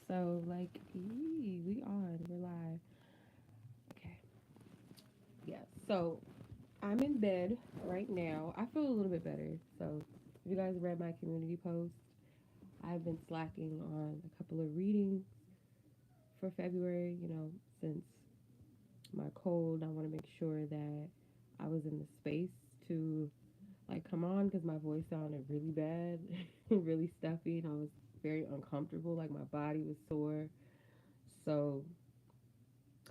So, like, we're live. Okay. Yeah. So, I'm in bed right now. I feel a little bit better. So, if you guys read my community post, I've been slacking on a couple of readings for February, since my cold. I want to make sure that I was in the space to, like, come on, because my voice sounded really bad, really stuffy, and I was very uncomfortable. Like, my body was sore. So,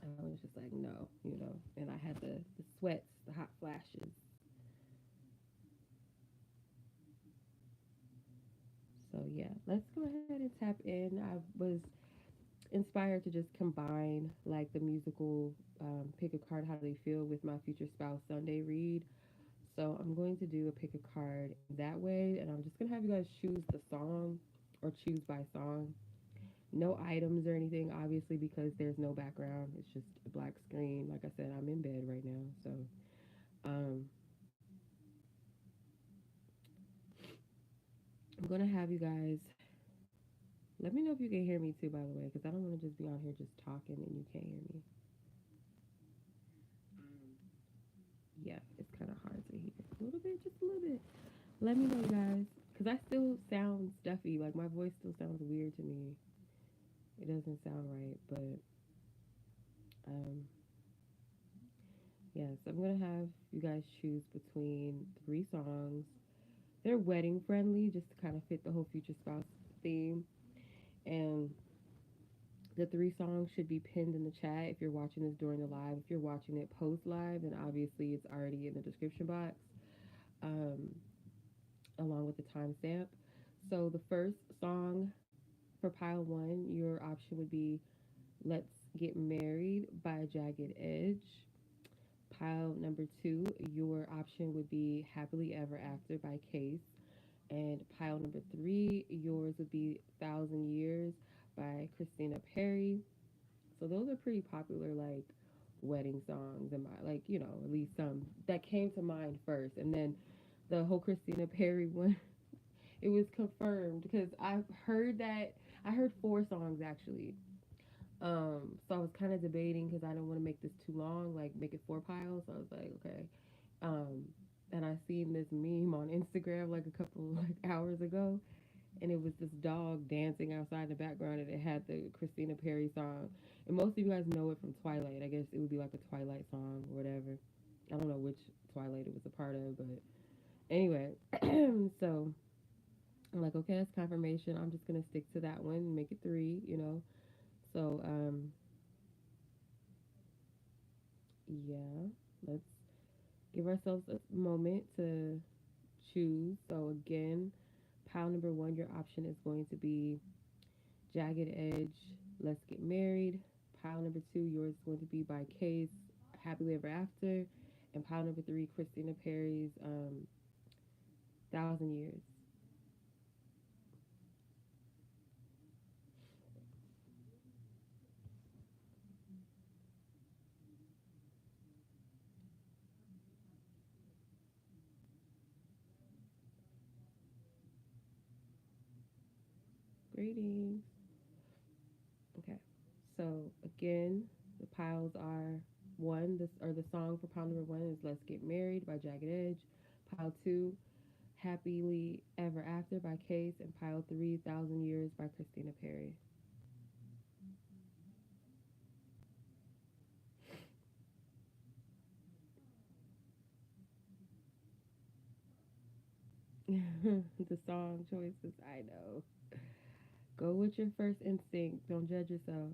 I was just like, no, and I had the sweats, the hot flashes. So yeah, let's go ahead and tap in. I was inspired to just combine like the musical pick a card, how they feel with my future spouse Sunday read. So I'm going to do a pick a card that way, and I'm just gonna have you guys choose the song or choose by song. No items or anything, obviously, because there's no background. It's just a black screen. Like I said, I'm in bed right now, so um, I'm gonna have you guys. Let me know if you can hear me too, by the way, because I don't want to just be on here just talking and you can't hear me. Yeah, it's kind of hard to hear. A little bit, just a little bit. Let me know, guys, because I still sound stuffy. Like my voice still sounds weird to me. It doesn't sound right, but um, yes, I'm gonna have you guys choose between three songs. They're wedding friendly, just to kind of fit the whole future spouse theme, and the three songs should be pinned in the chat if you're watching this during the live. If you're watching it post live, then obviously it's already in the description box, um, along with the timestamp. So the first song for pile one, your option would be Let's Get Married by Jagged Edge. Pile number two, your option would be Happily Ever After by Case. And pile number three, yours would be Thousand Years by Christina Perry. So those are pretty popular, like wedding songs, and my like at least some that came to mind first, and then the whole Christina Perry one. It was confirmed because I heard four songs actually. So I was kind of debating because I didn't want to make this too long, like make it four piles. So I was like, okay. Um, and I seen this meme on Instagram like a couple like hours ago, and it was this dog dancing outside in the background, and it had the Christina Perry song. And most of you guys know it from Twilight. I guess it would be like a Twilight song or whatever. I don't know which Twilight it was a part of, but anyway. So I'm like, okay, that's confirmation. I'm just gonna stick to that one and make it three. So yeah, let's give ourselves a moment to choose. So again, pile number one, your option is going to be Jagged Edge, Let's Get Married. Pile number two, yours is going to be by Case, Happily Ever After. And pile number three, Christina Perry's Thousand Years. Greetings. Okay. So again, the piles are one, this or the song for pile number one is Let's Get Married by Jagged Edge. Pile two, Happily Ever After by Case, and pile three, Thousand Years by Christina Perry. The song choices, I know. Go with your first instinct. Don't judge yourself.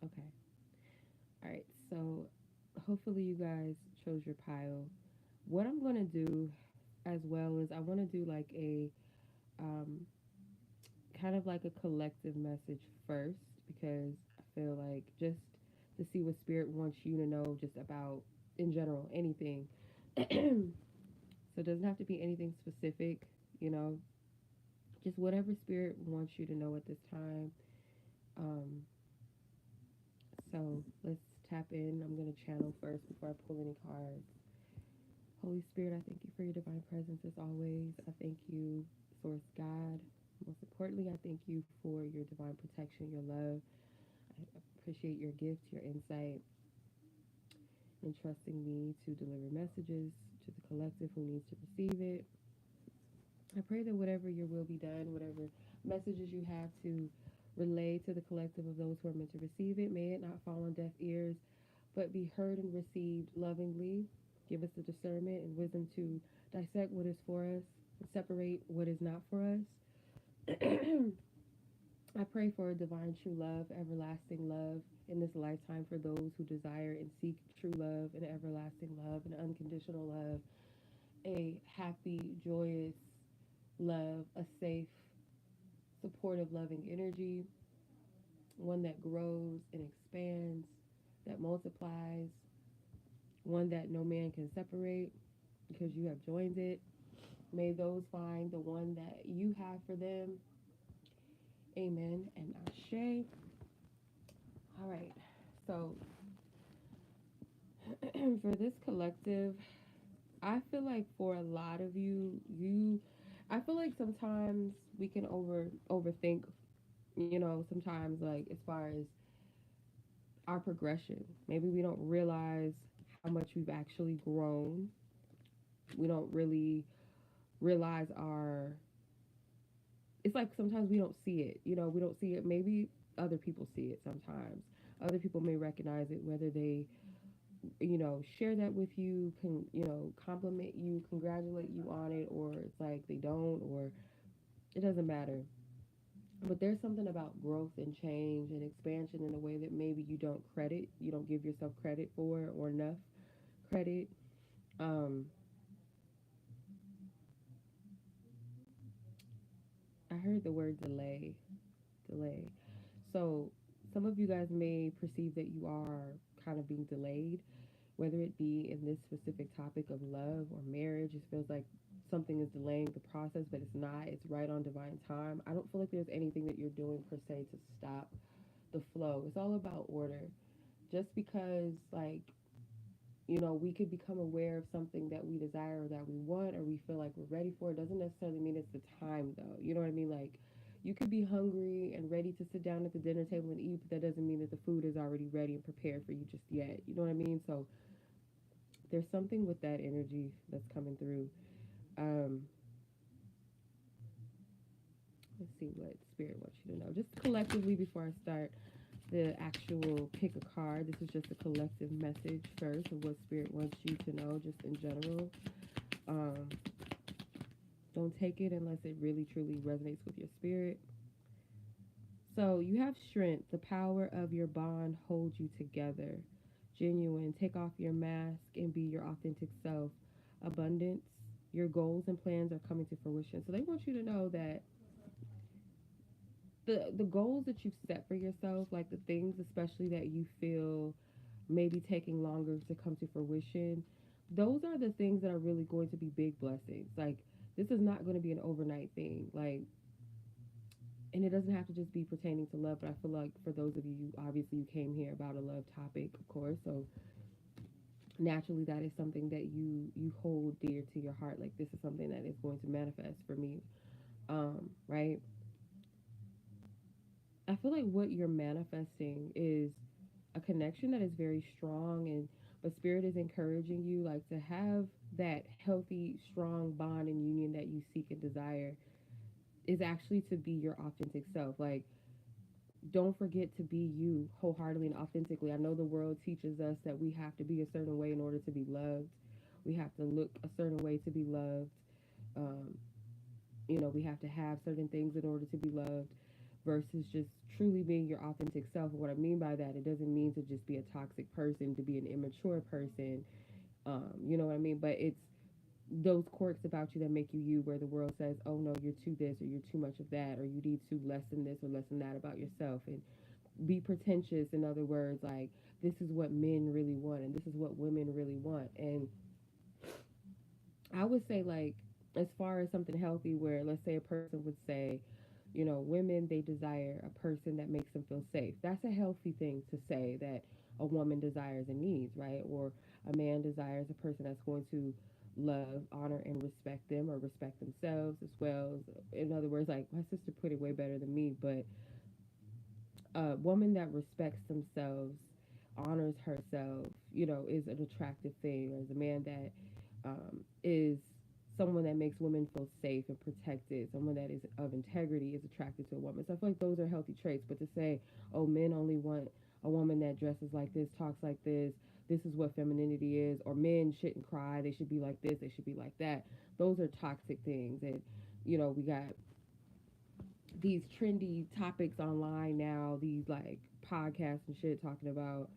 Okay. All right. So hopefully you guys chose your pile. What I'm gonna do as well is I want to do like a um, kind of like a collective message first, because I feel like just to see what spirit wants you to know just about in general anything. So it doesn't have to be anything specific, you know. Just whatever spirit wants you to know at this time. Um, so let's tap in. I'm going to channel first before I pull any cards. Holy Spirit, I thank you for your divine presence as always. I thank you, Source God. Most importantly, I thank you for your divine protection, your love. I appreciate your gift, your insight, and trusting me to deliver messages to the collective who needs to receive it. I pray that whatever your will be done, whatever messages you have to relay to the collective of those who are meant to receive it, may it not fall on deaf ears, but be heard and received lovingly. Give us the discernment and wisdom to dissect what is for us and separate what is not for us. I pray for a divine true love, everlasting love in this lifetime for those who desire and seek true love and everlasting love and unconditional love, a happy, joyous love, a safe, supportive, loving energy, one that grows and expands, that multiplies, one that no man can separate because you have joined it. May those find the one that you have for them. Amen and ashe. All right. So for this collective, I feel like for a lot of you, I feel like sometimes we can overthink, sometimes like as far as our progression. Maybe we don't realize how much we've actually grown. We don't really realize our it's like sometimes we don't see it. We don't see it. Maybe other people see it sometimes. Other people may recognize it, whether they, share that with you, can, compliment you, congratulate you on it, or it's like they don't, or it doesn't matter. But there's something about growth and change and expansion in a way that maybe you don't give yourself credit for or enough credit. Um, I heard the word delay. So some of you guys may perceive that you are kind of being delayed, whether it be in this specific topic of love or marriage. It feels like something is delaying the process, but it's not. It's right on divine time. I don't feel like there's anything that you're doing per se to stop the flow. It's all about order. Just because, like, we could become aware of something that we desire or that we want or we feel like we're ready for, it doesn't necessarily mean it's the time, though. You know what I mean? Like, you could be hungry and ready to sit down at the dinner table and eat, but that doesn't mean that the food is already ready and prepared for you just yet. You know what I mean? So there's something with that energy that's coming through. Um, let's see what spirit wants you to know. Just collectively before I start the actual pick a card, this is just a collective message first of what spirit wants you to know, just in general. Um, don't take it unless it really truly resonates with your spirit. So you have strength. The power of your bond holds you together. Genuine. Take off your mask and be your authentic self. Abundance. Your goals and plans are coming to fruition. So they want you to know that the goals that you've set for yourself, like the things especially that you feel maybe taking longer to come to fruition, those are the things that are really going to be big blessings. Like, this is not going to be an overnight thing. Like, and it doesn't have to just be pertaining to love, but I feel like for those of you, obviously you came here about a love topic, of course, so naturally that is something that you hold dear to your heart. Like, this is something that is going to manifest for me, right? I feel like what you're manifesting is a connection that is very strong, and but spirit is encouraging you, like, to have that healthy, strong bond and union that you seek and desire is actually to be your authentic self. Like, don't forget to be you wholeheartedly and authentically. I know the world teaches us that we have to be a certain way in order to be loved. We have to look a certain way to be loved. Um, we have to have certain things in order to be loved versus just truly being your authentic self. And what I mean by that, it doesn't mean to just be a toxic person, to be an immature person. You know what I mean? But it's those quirks about you that make you you, where the world says, oh no, you're too this or you're too much of that, or you need to lessen this or lessen that about yourself. And be pretentious, in other words, like, this is what men really want and this is what women really want. And I would say, like, as far as something healthy, where let's say a person would say, you know, women, they desire a person that makes them feel safe. That's a healthy thing to say, that a woman desires and needs, right? Or a man desires a person that's going to love, honor, and respect them, or respect themselves as well. In other words, like my sister put it way better than me, but a woman that respects themselves, honors herself, you know, is an attractive thing. Or as a man that is someone that makes women feel safe and protected, someone that is of integrity, is attracted to a woman. So I feel like those are healthy traits. But to say, oh, men only want a woman that dresses like this, talks like this is what femininity is, or men shouldn't cry, they should be like this, they should be like that. Those are toxic things. And, you know, we got these trendy topics online now, these like podcasts and shit talking about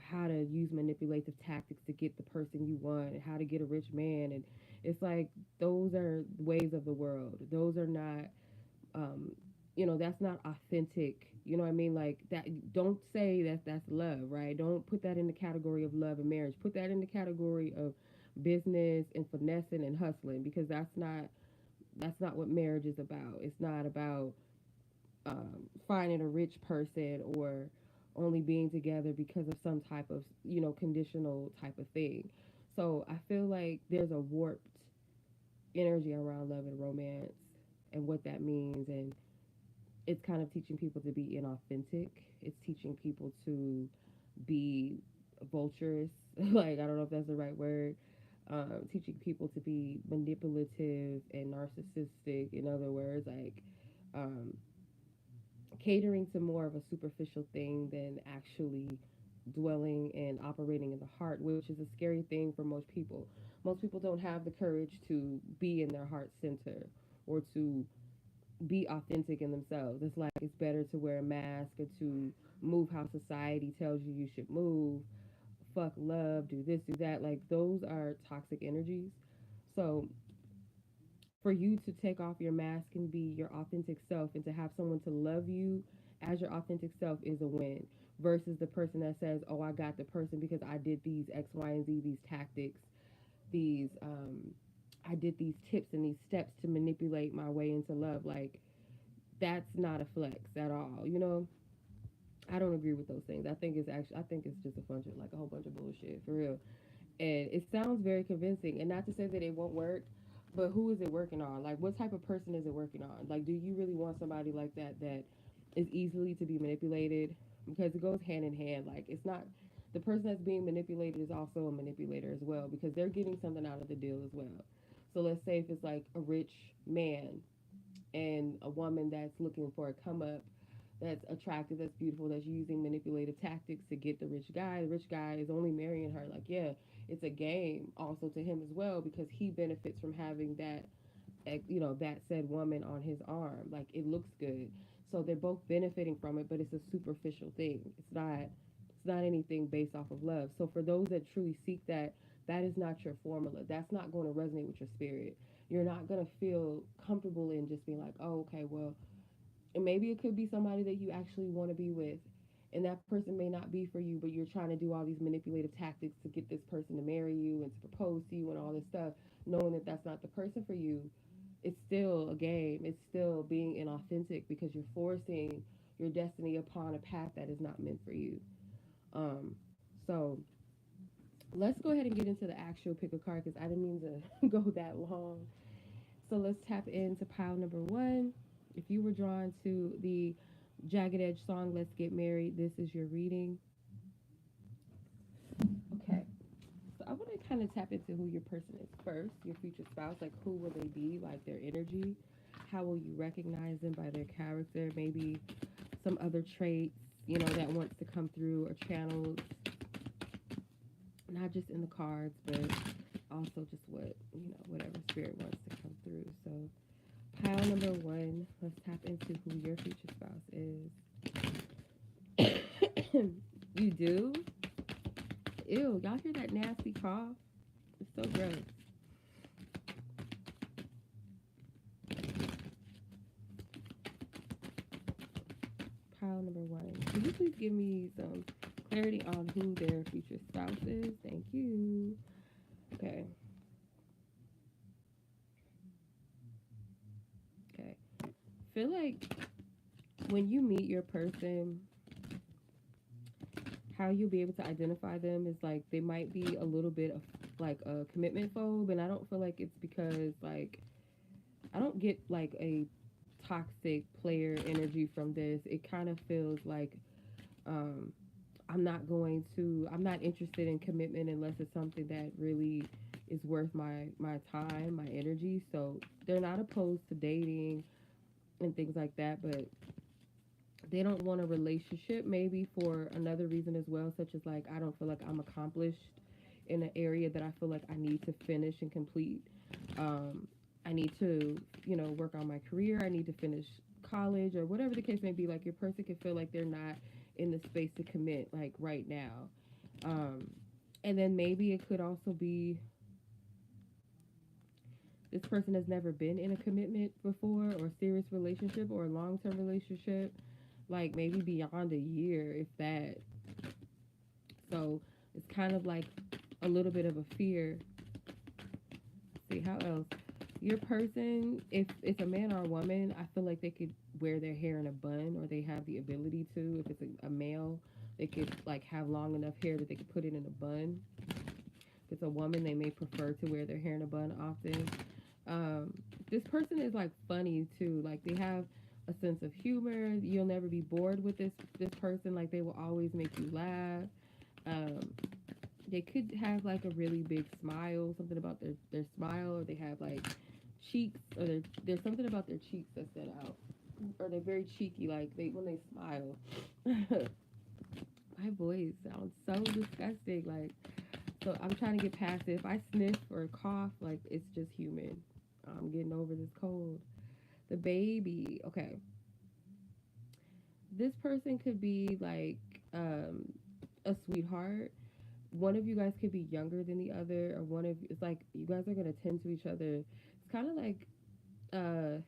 how to use manipulative tactics to get the person you want, and how to get a rich man. And it's like, those are ways of the world. Those are not, um, you know, that's not authentic. You know what I mean? Like that. Don't say that that's love, right? Don't put that in the category of love and marriage. Put that in the category of business and finessing and hustling, because that's not what marriage is about. It's not about finding a rich person, or only being together because of some type of, you know, conditional type of thing. So I feel like there's a warped energy around love and romance, and what that means. And it's kind of teaching people to be inauthentic. It's teaching people to be vultures. Like, I don't know if that's the right word. Teaching people to be manipulative and narcissistic. In other words, like, um, catering to more of a superficial thing than actually dwelling and operating in the heart, which is a scary thing for most people. Most people don't have the courage to be in their heart center, or to be authentic in themselves. It's like, it's better to wear a mask, or to move how society tells you should move. Fuck love, do this, do that. Like, those are toxic energies. So for you to take off your mask and be your authentic self, and to have someone to love you as your authentic self, is a win. Versus the person that says, oh, I got the person because I did these X, Y, and Z, these tactics, these I did these tips and these steps to manipulate my way into love. Like, that's not a flex at all, you know. I don't agree with those things. I think it's just a bunch of, like, a whole bunch of bullshit, for real. And it sounds very convincing, and not to say that it won't work, but who is it working on? Like, what type of person is it working on? Like, do you really want somebody like that, that is easily to be manipulated? Because it goes hand in hand. Like, it's not, the person that's being manipulated is also a manipulator as well, because they're getting something out of the deal as well. So let's say if it's like a rich man and a woman that's looking for a come up, that's attractive, that's beautiful, that's using manipulative tactics to get the rich guy. The rich guy is only marrying her. Like, yeah, it's a game also to him as well, because he benefits from having that, you know, that said woman on his arm. Like, it looks good. So they're both benefiting from it, but it's a superficial thing. It's not anything based off of love. So for those that truly seek that, that is not your formula. That's not going to resonate with your spirit. You're not going to feel comfortable in just being like, oh, okay, well, and maybe it could be somebody that you actually want to be with, and that person may not be for you, but you're trying to do all these manipulative tactics to get this person to marry you and to propose to you and all this stuff, knowing that that's not the person for you. It's still a game. It's still being inauthentic, because you're forcing your destiny upon a path that is not meant for you. um so let's go ahead and get into the actual pick a card, because I didn't mean to go that long. So let's tap into pile number one. If you were drawn to the Jagged Edge song, Let's Get Married, this is your reading. Okay. So I want to kind of tap into who your person is first, your future spouse. Like, who will they be? Like, their energy. How will you recognize them? By their character, maybe some other traits, you know, that wants to come through or channeled, not just in the cards, but also just what, you know, whatever spirit wants to come through. So pile number one, let's tap into who your future spouse is. You do? Ew, y'all hear that nasty cough? It's so gross. Pile number one. Can you please give me some clarity on who their future spouse is? Thank you. Okay. feel like when you meet your person, how you'll be able to identify them is like they might be a little bit of like a commitment phobe, and I don't feel like it's because like I don't get like a toxic player energy from this. It kind of feels like um, I'm not interested in commitment unless it's something that really is worth my time, my energy. So they're not opposed to dating and things like that, but they don't want a relationship maybe for another reason as well, such as like I don't feel like I'm accomplished in an area that I feel like I need to finish and complete. Um, I need to, work on my career. I need to finish college or whatever the case may be. Like your person can feel like they're not in the space to commit like right now. Um, and then maybe it could also be this person has never been in a commitment before or serious relationship or a long term relationship, like maybe beyond a year, if that. So it's kind of like a little bit of a fear. See how else? Your person, if it's a man or a woman, I feel like they could wear their hair in a bun, or they have the ability to. If it's a male, they could like have long enough hair that they could put it in a bun. If it's a woman, they may prefer to wear their hair in a bun often. Um, this person is like funny too. Like they have a sense of humor. You'll never be bored with this person. Like they will always make you laugh. Um, they could have like a really big smile, something about their smile, or they have like cheeks, or there's something about their cheeks that stand out, or they're very cheeky, like they when they smile. My voice sounds so disgusting. Like, so I'm trying to get past it. If I sniff or cough, like it's just human. I'm getting over this cold. The baby. Okay, this person could be like um, a sweetheart. One of you guys could be younger than the other, or one of it's like you guys are gonna tend to each other. It's kind of like uh,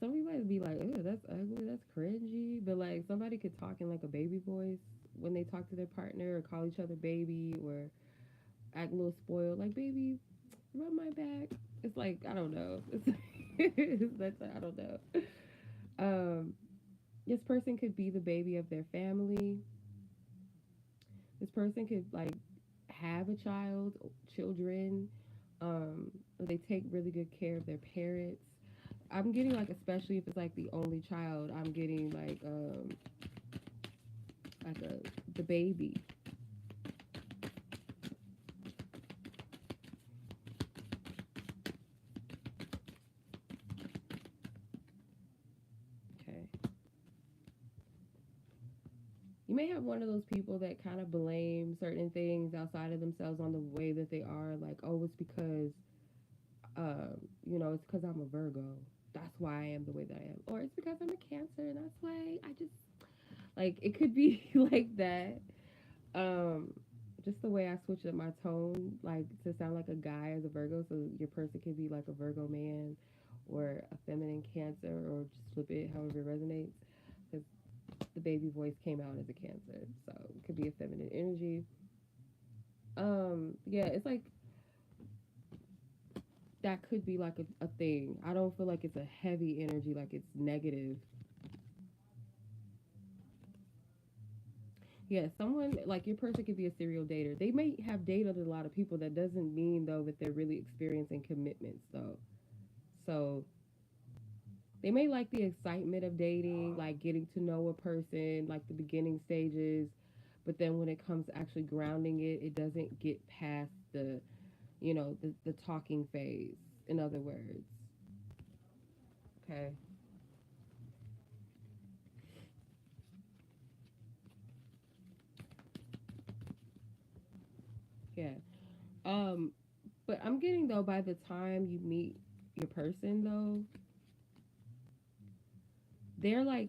some of you might be like, "Oh, that's ugly, that's cringy," but like somebody could talk in like a baby voice when they talk to their partner, or call each other baby, or act a little spoiled, like baby, rub my back. It's like I don't know. That's I don't know. Um, this person could be the baby of their family. This person could like have a child, children. They take really good care of their parents. I'm getting like, especially if it's like the only child, I'm getting like the baby. Okay. You may have one of those people that kind of blame certain things outside of themselves on the way that they are. Like, oh, it's because, it's because I'm a Virgo. That's why I am the way that I am. Or it's because I'm a Cancer, and that's why I just, like, it could be like that. Um, just the way I switch up my tone, like, to sound like a guy as a Virgo. So your person could be like a Virgo man or a feminine Cancer, or just flip it however it resonates. Because the baby voice came out as a Cancer, so it could be a feminine energy. Yeah, it's like that could be like a thing. I don't feel like it's a heavy energy, like it's negative. Yeah, someone like your person could be a serial dater. They may have dated a lot of people. That doesn't mean though that they're really experiencing commitments though. So they may like the excitement of dating, like getting to know a person, like the beginning stages, but then when it comes to actually grounding it, it doesn't get past the talking phase, in other words. Okay. Yeah. Um, but I'm getting though by the time you meet your person though, they're like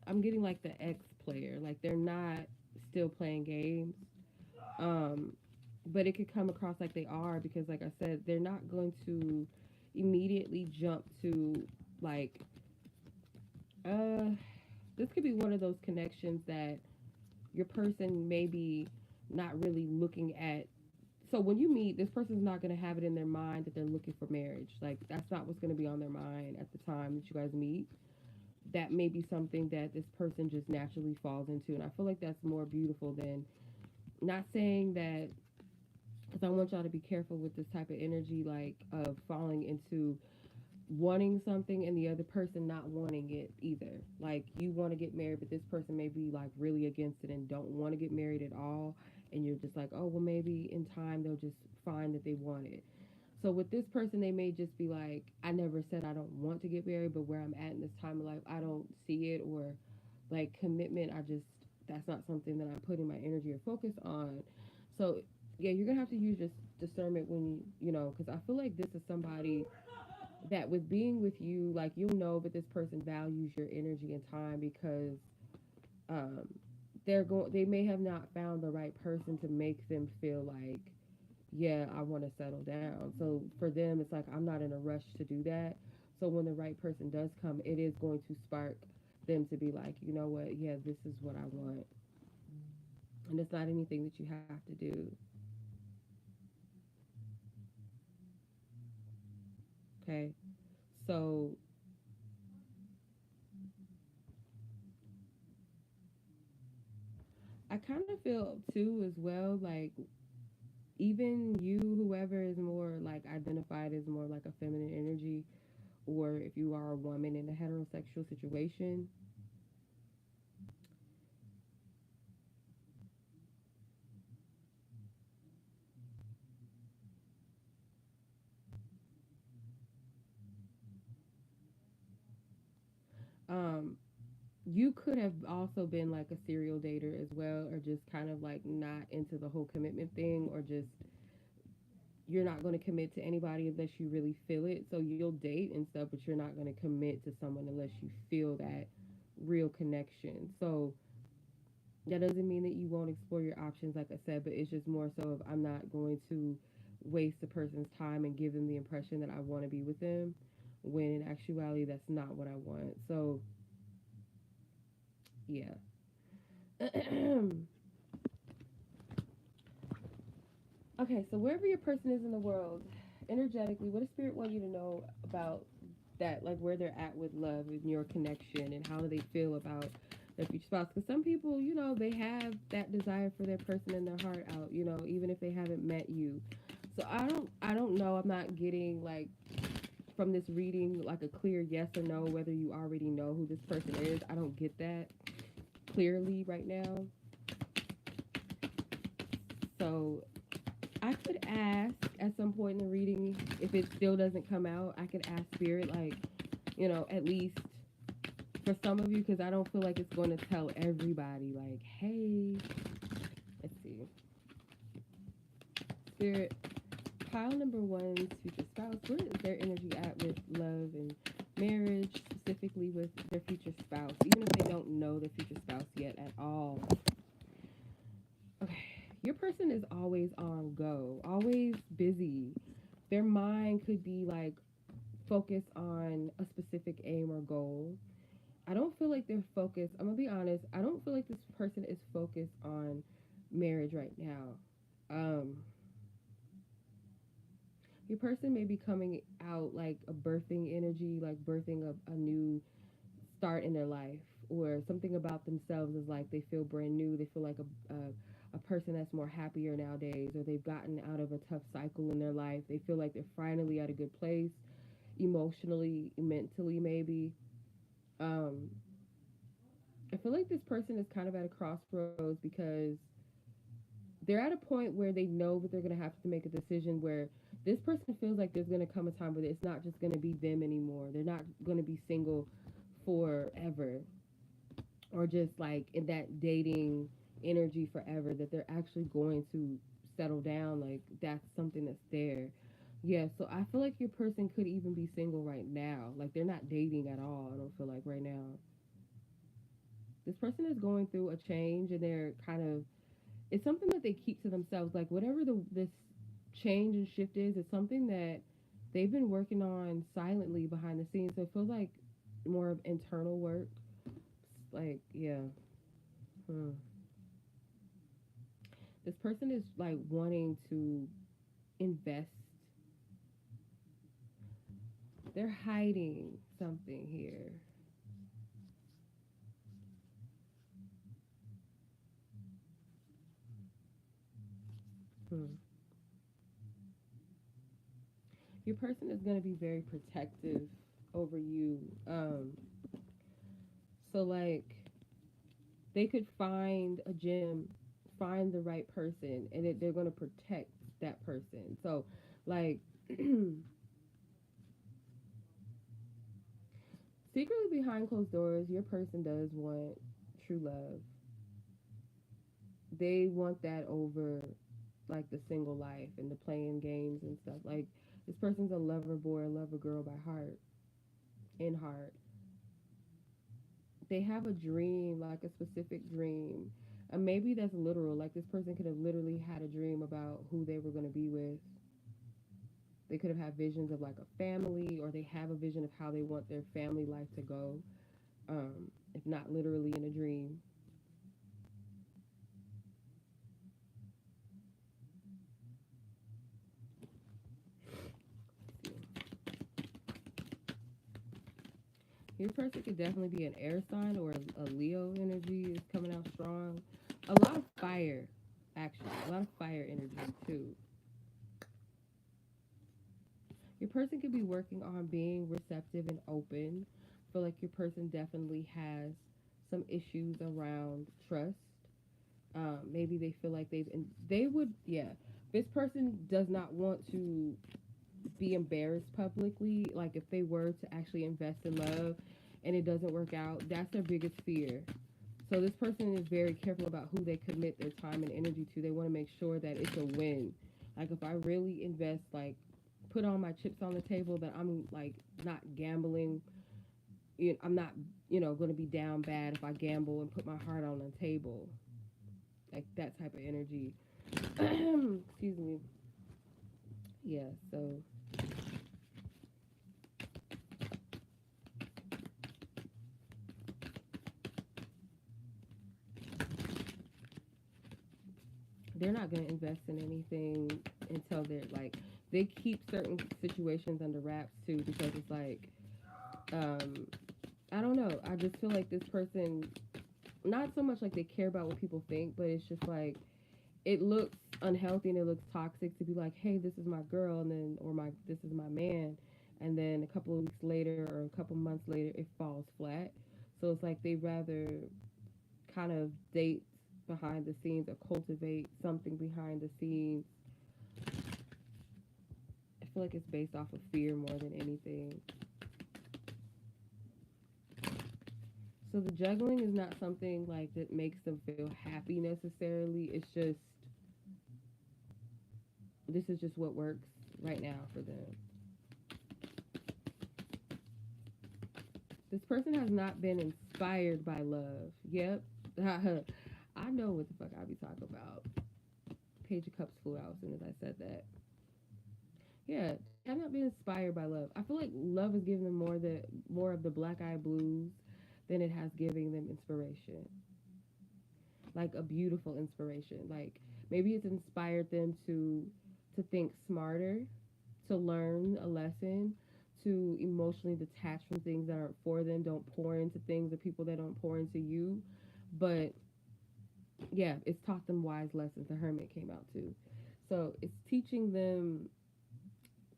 I'm getting like the ex player. Like they're not still playing games. Um, but it could come across like they are, because like I said, they're not going to immediately jump to like uh this could be one of those connections that your person may be not really looking at So when you meet, this person's not going to have it in their mind that they're looking for marriage. Like, that's not what's going to be on their mind at the time that you guys meet. That may be something that this person just naturally falls into. And I feel like that's more beautiful than, not saying that, because I want y'all to be careful with this type of energy, like of falling into wanting something and the other person not wanting it either. Like, you want to get married, but this person may be like really against it and don't want to get married at all. And you're just like, oh, well, maybe in time they'll just find that they want it. So with this person, they may just be like, I never said I don't want to get married, but where I'm at in this time of life, I don't see it. Or like commitment, that's not something that I'm putting my energy or focus on. So yeah, you're gonna have to use just discernment when because I feel like this is somebody that with being with you, like, you'll know that this person values your energy and time, because um, they may have not found the right person to make them feel like, yeah, I want to settle down. So for them, it's like, I'm not in a rush to do that. So when the right person does come, it is going to spark them to be like, you know what, yeah, this is what I want. And it's not anything that you have to do. Okay. So I kind of feel too as well, like, even you, whoever is more like identified as more like a feminine energy, or if you are a woman in a heterosexual situation, um, you could have also been like a serial dater as well, or just kind of like not into the whole commitment thing, or just you're not going to commit to anybody unless you really feel it. So you'll date and stuff, but you're not going to commit to someone unless you feel that real connection. So that doesn't mean that you won't explore your options, like I said, but it's just more so of, I'm not going to waste a person's time and give them the impression that I want to be with them, when in actuality that's not what I want. So yeah. Okay, so wherever your person is in the world, energetically, what does spirit want you to know about that? Like, where they're at with love and your connection, and how do they feel about their future spouse? Because some people, they have that desire for their person in their heart out, even if they haven't met you. So I don't know. I'm not getting, like, from this reading, like, a clear yes or no whether you already know who this person is. I don't get that clearly right now. So I could ask at some point in the reading, if it still doesn't come out, I could ask spirit, like, at least for some of you, because I don't feel like it's going to tell everybody, like, hey, let's see. Spirit, pile number one's future spouse, where is their energy at with love and marriage, specifically with their future spouse, even if they don't know their future spouse yet at all? Okay, your person is always on go, always busy. Their mind could be like focused on a specific aim or goal. I don't feel like they're focused. I'm gonna be honest. I don't feel like this person is focused on marriage right now. Um, your person may be coming out like a birthing energy, like birthing a new start in their life, or something about themselves is like they feel brand new. They feel like a person that's more happier nowadays, or they've gotten out of a tough cycle in their life. They feel like they're finally at a good place, emotionally, mentally, maybe. Um, I feel like this person is kind of at a crossroads, because they're at a point where they know that they're going to have to make a decision, where this person feels like there's going to come a time where it's not just going to be them anymore. They're not going to be single forever, or just like in that dating energy forever, that they're actually going to settle down. Like, that's something that's there. Yeah, so I feel like your person could even be single right now. Like, they're not dating at all, I don't feel like, right now. This person is going through a change, and they're kind of, it's something that they keep to themselves. Like, whatever this change and shift is, it's something that they've been working on silently behind the scenes. So it feels like more of internal work. Like, yeah. Hmm. This person is like wanting to invest. They're hiding something here. Hmm. Your person is going to be very protective over you. So like they could find a gym, find the right person, and they're going to protect that person. So like secretly behind closed doors, your person does want true love. They want that over like the single life and the playing games and stuff. Like this person's a lover boy, a lover girl by heart, in heart. They have a dream, like a specific dream. And maybe that's literal. Like this person could have literally had a dream about who they were going to be with. They could have had visions of like a family, or they have a vision of how they want their family life to go. If not literally in a dream. Your person could definitely be an air sign, or a Leo energy is coming out strong. A lot of fire, actually. A lot of fire energy, too. Your person could be working on being receptive and open. I feel like your person definitely has some issues around trust. Maybe they feel like they would, yeah. This person does not want to be embarrassed publicly. Like if they were to actually invest in love and it doesn't work out, that's their biggest fear. So this person is very careful about who they commit their time and energy to. They want to make sure that it's a win. Like if I really invest, like put all my chips on the table, that I'm like not gambling. I'm not, going to be down bad if I gamble and put my heart on the table. Like that type of energy. Excuse me. Yeah. So they're not going to invest in anything until they're like they keep certain situations under wraps too, because it's like um I don't know, I just feel like this person, not so much like they care about what people think, but it's just like it looks unhealthy and it looks toxic to be like, hey, this is my girl, and then, or my this is my man, and then a couple of weeks later or a couple months later it falls flat. So it's like they rather kind of date behind the scenes, or cultivate something behind the scenes. I feel like it's based off of fear more than anything. So the juggling is not something like that makes them feel happy necessarily. It's just this is just what works right now for them. This person has not been inspired by love. Yep. I know what the fuck I be talking about. Page of Cups flew out as soon as I said that. Yeah, have not been inspired by love. I feel like love is giving them more of the black eye blues than it has giving them inspiration. Like a beautiful inspiration. Like maybe it's inspired them to think smarter, to learn a lesson, to emotionally detach from things that aren't for them. Don't pour into things or people that don't pour into you. But yeah, it's taught them wise lessons. The Hermit came out too. So it's teaching them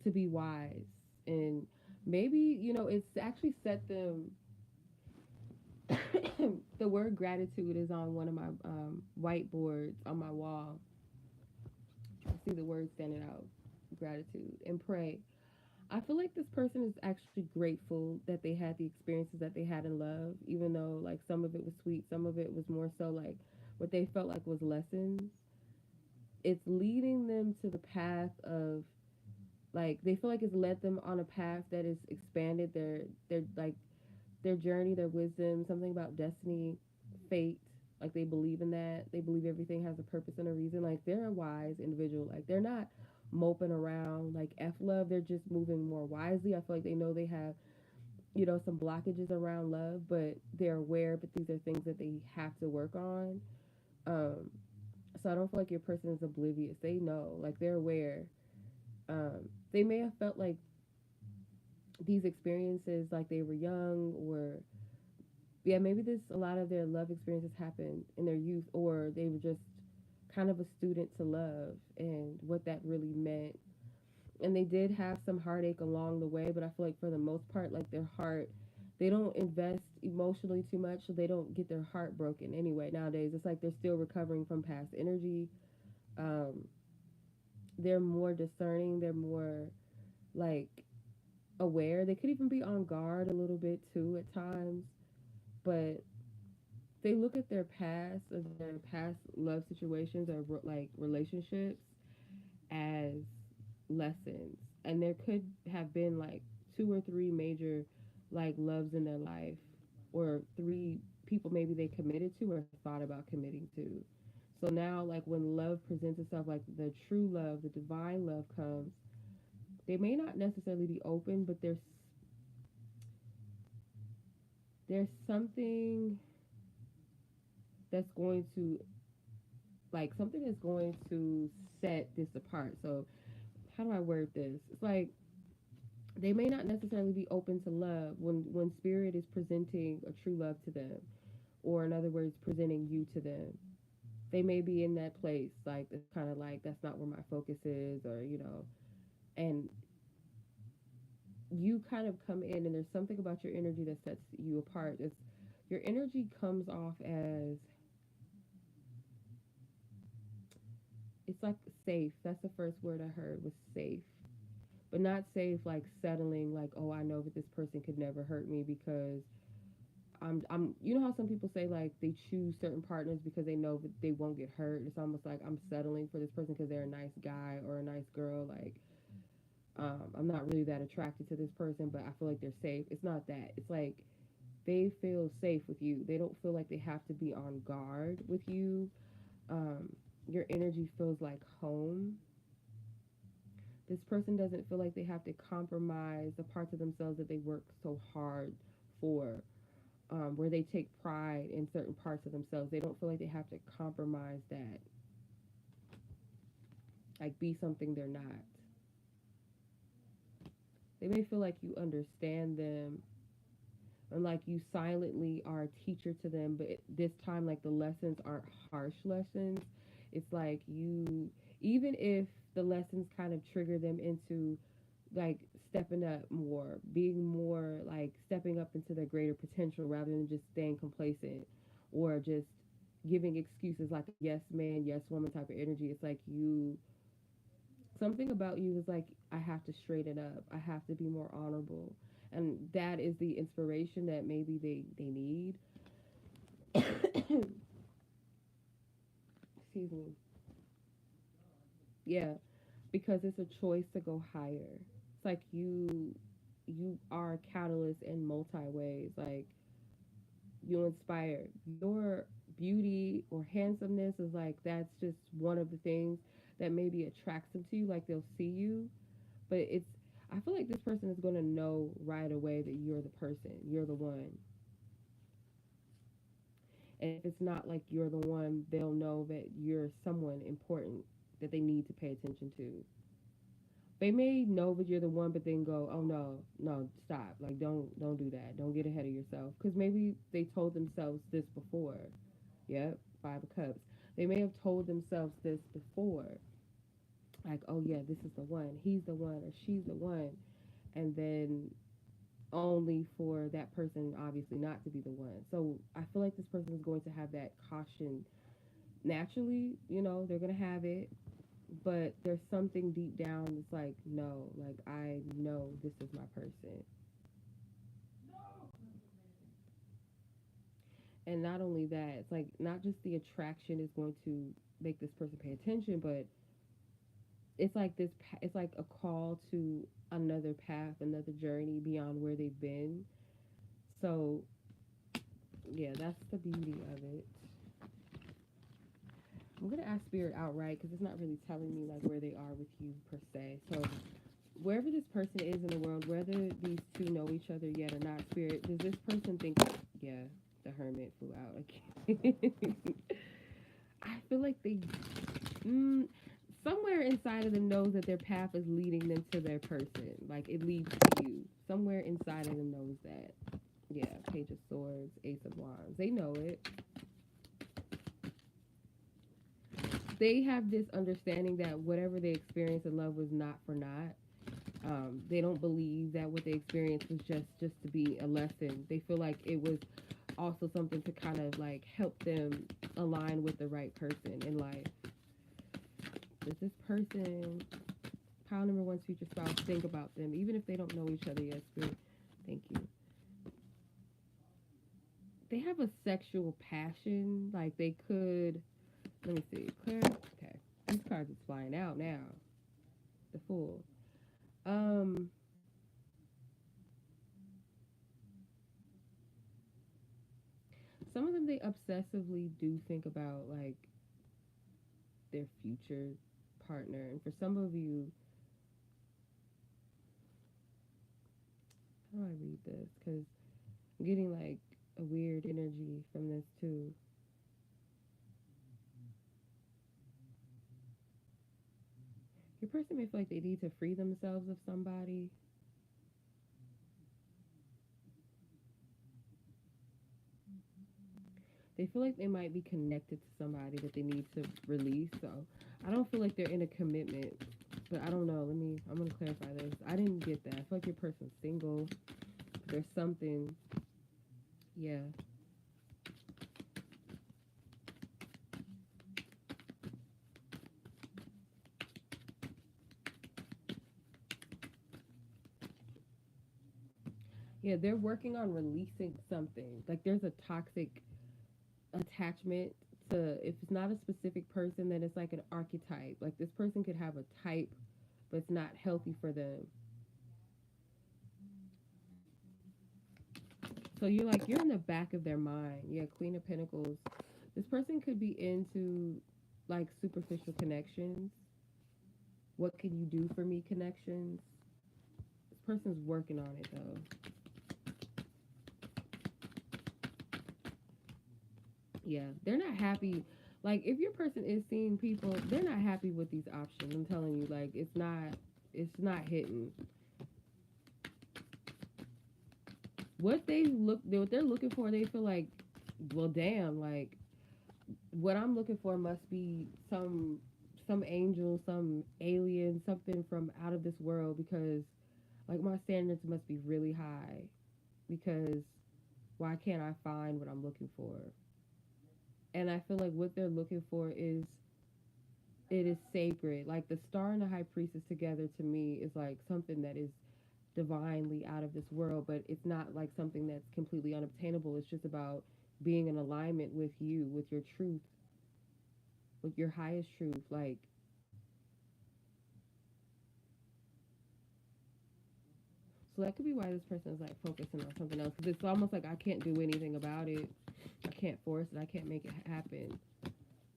to be wise, and maybe it's actually set them. The word gratitude is on one of my whiteboards on my wall. I see the word standing out: gratitude and pray. I feel like this person is actually grateful that they had the experiences that they had in love, even though like some of it was sweet, some of it was more so like what they felt like was lessons. It's leading them to the path of, like, they feel like it's led them on a path that has expanded their like their journey, their wisdom, something about destiny, fate. Like they believe in that. They believe everything has a purpose and a reason. Like they're a wise individual. Like they're not moping around like F love. They're just moving more wisely. I feel like they know they have, some blockages around love, but they're aware, but these are things that they have to work on. Um, So I don't feel like your person is oblivious. They know, like they're aware. They may have felt like these experiences like they were young, or yeah, maybe this a lot of their love experiences happened in their youth, or they were just kind of a student to love and what that really meant. And they did have some heartache along the way, but I feel like for the most part, like their heart, they don't invest emotionally too much, so they don't get their heart broken anyway. Nowadays, it's like they're still recovering from past energy. Um, they're more discerning. They're more like aware. They could even be on guard a little bit too at times, but they look at their past or their past love situations or like relationships as lessons. And there could have been like two or three major like loves in their life, or three people maybe they committed to or thought about committing to. So now, like when love presents itself, like the true love, the divine love comes, they may not necessarily be open, but there's something that's going to something that's going to set this apart. So how do I word this? It's like they may not necessarily be open to love when spirit is presenting a true love to them, or in other words, presenting you to them. They may be in that place, like it's kind of like that's not where my focus is, or and you kind of come in, and there's something about your energy that sets you apart. Your energy comes off as it's like safe. That's the first word I heard was safe, but not safe like settling. Like, oh, I know that this person could never hurt me because I'm you know how some people say like they choose certain partners because they know that they won't get hurt. It's almost like I'm settling for this person because they're a nice guy or a nice girl. Like I'm not really that attracted to this person, but I feel like they're safe. It's not that. It's like they feel safe with you. They don't feel like they have to be on guard with you. Um, your energy feels like home. This person doesn't feel like they have to compromise the parts of themselves that they work so hard for, where they take pride in certain parts of themselves. They don't feel like they have to compromise that, like be something they're not. They may feel like you understand them and like you silently are a teacher to them, but this time, like the lessons aren't harsh lessons. It's like you, even if the lessons kind of trigger them into like stepping up more, being more like stepping up into their greater potential rather than just staying complacent or just giving excuses like a yes man, yes woman type of energy. It's like you, something about you is like, I have to straighten up, I have to be more honorable. And that is the inspiration that maybe they need. Excuse me. Yeah, because it's a choice to go higher. It's like you are a catalyst in multi ways. Like you inspire. Your beauty or handsomeness is like that's just one of the things that maybe attracts them to you. Like they'll see you, but it's I feel like this person is going to know right away that you're the person, you're the one. And if it's not like you're the one, they'll know that you're someone important that they need to pay attention to. They may know that you're the one, but then go, "Oh no, no, stop! Like don't do that. Don't get ahead of yourself." Because maybe they told themselves this before. Yep, 5 of Cups. They may have told themselves this before, like, "Oh yeah, this is the one. He's the one, or she's the one," and then only for that person obviously not to be the one. So I feel like this person is going to have that caution naturally. They're gonna have it, but there's something deep down that's like, no, like I know this is my person. And not only that, it's like not just the attraction is going to make this person pay attention, but it's like it's like a call to another path, another journey beyond where they've been. So yeah, that's the beauty of it. I'm gonna ask spirit outright because it's not really telling me like where they are with you per se. So wherever this person is in the world, whether these two know each other yet or not, spirit, does this person think? Yeah, the hermit flew out again. I feel like they, mm, somewhere inside of them knows that their path is leading them to their person. Like it leads to you. Somewhere inside of them knows that. Yeah, Page of Swords, Ace of Wands. They know it. They have this understanding that whatever they experience in love was not for naught. They don't believe that what they experienced was just to be a lesson. They feel like it was also something to kind of like help them align with the right person in life. Does this person, pile number one's future spouse, think about them, even if they don't know each other yet? Spirit, thank you. They have a sexual passion. Like they could. Let me see. Clear. Okay. These cards is flying out now. The Fool. Um. Some of them they obsessively do think about like their future partner, and for some of you, how do I read this? Because I'm getting like a weird energy from this too. Your person may feel like they need to free themselves of somebody. They feel like they might be connected to somebody that they need to release. So I don't feel like they're in a commitment, but I don't know. I'm gonna clarify this. I didn't get that. I feel like your person's single. There's something, yeah. Yeah, they're working on releasing something. Like there's a toxic attachment to, if it's not a specific person, then it's like an archetype. Like this person could have a type, but it's not healthy for them. So you're in the back of their mind. Yeah, Queen of Pentacles. This person could be into like superficial connections. What can you do for me connections? This person's working on it though. Yeah, they're not happy. Like if your person is seeing people, they're not happy with these options. I'm telling you, like it's not hitting. What they're looking for, they feel like, well damn, like what I'm looking for must be some angel, some alien, something from out of this world, because like my standards must be really high, because why can't I find what I'm looking for? And I feel like what they're looking for is, it is sacred. Like the star and the high priestess together to me is like something that is divinely out of this world, but it's not like something that's completely unobtainable. It's just about being in alignment with you, with your truth, with your highest truth. Like, so that could be why this person is like focusing on something else, because it's almost like I can't do anything about it. I can't force it. I can't make it happen.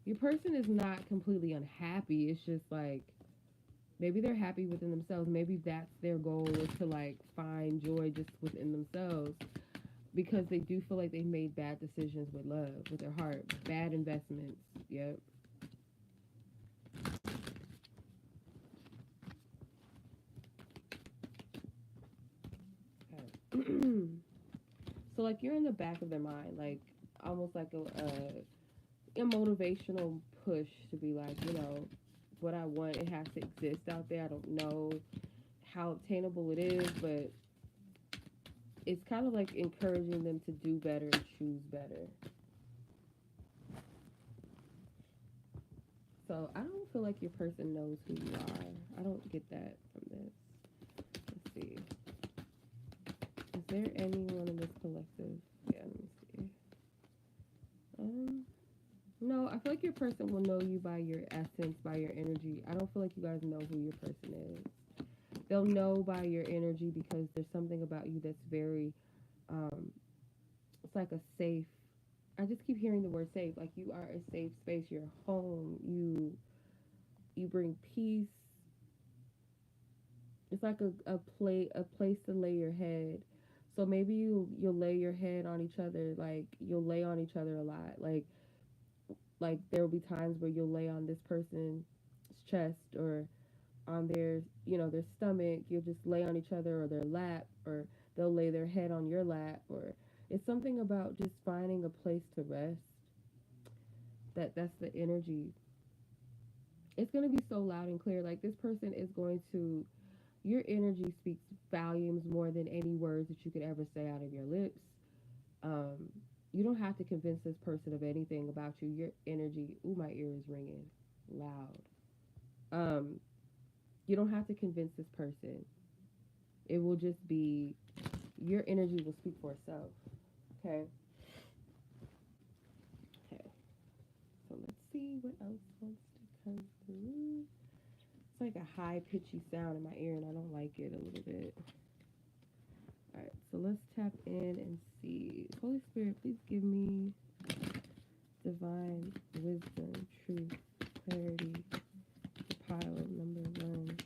Your person is not completely unhappy. It's just like maybe they're happy within themselves. Maybe that's their goal, is to like find joy just within themselves, because they do feel like they've made bad decisions with love, with their heart, bad investments. Yep. Okay. So like you're in the back of their mind, like almost like a motivational push to be like, what I want, it has to exist out there. I don't know how obtainable it is, but it's kind of like encouraging them to do better and choose better. So I don't feel like your person knows who you are. I don't get that from this. Let's see. Is there anyone in this collective? Yeah, let me see. Um, no, I feel like your person will know you by your essence, by your energy. I don't feel like you guys know who your person is. They'll know by your energy, because there's something about you that's very, um, it's like a safe. I just keep hearing the word safe. Like you are a safe space. You're home. You bring peace. It's like a place to lay your head. So maybe you'll lay your head on each other. Like you'll lay on each other a lot. Like like there will be times where you'll lay on this person's chest or on their, you know, their stomach. You'll just lay on each other or their lap, or they'll lay their head on your lap, or it's something about just finding a place to rest. That's the energy. It's going to be so loud and clear. Like this person is going to, your energy speaks volumes more than any words that you could ever say out of your lips. Um, you don't have to convince this person of anything about you. Your energy, ooh, my ear is ringing loud. Um, you don't have to convince this person. It will just be, your energy will speak for itself. Okay. Okay. So let's see what else wants to come through. It's like a high pitchy sound in my ear, and I don't like it a little bit. All right. So let's tap in and see. Holy Spirit, please give me divine wisdom, truth, clarity. Pile number one.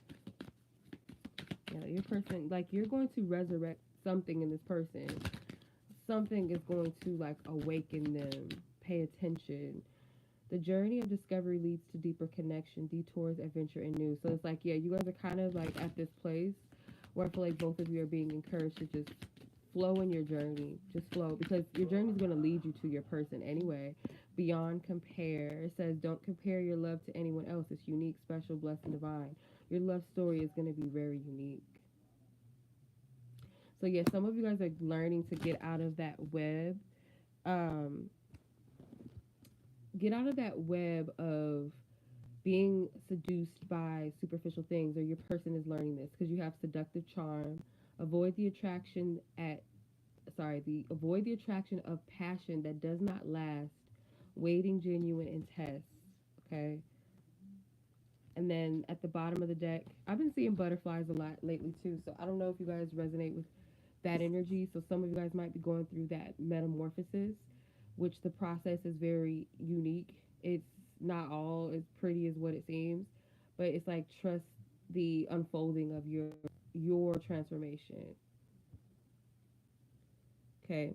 Yeah, your person, like you're going to resurrect something in this person. Something is going to like awaken them. Pay attention. The journey of discovery leads to deeper connection, detours, adventure, and news. So it's like, yeah, you guys are kind of like at this place where I feel like both of you are being encouraged to just flow in your journey. Just flow, because your journey is going to lead you to your person anyway. Beyond compare. It says, don't compare your love to anyone else. It's unique, special, blessed, and divine. Your love story is going to be very unique. So yeah, some of you guys are learning to get out of that web. Um, get out of that web of being seduced by superficial things, or your person is learning this because you have seductive charm. Avoid the attraction at avoid the attraction of passion that does not last, waiting, genuine, and test. Okay. And then at the bottom of the deck, I've been seeing butterflies a lot lately too. So I don't know if you guys resonate with that energy. So some of you guys might be going through that metamorphosis, which the process is very unique. It's not all as pretty as what it seems, but it's like trust the unfolding of your transformation. Okay.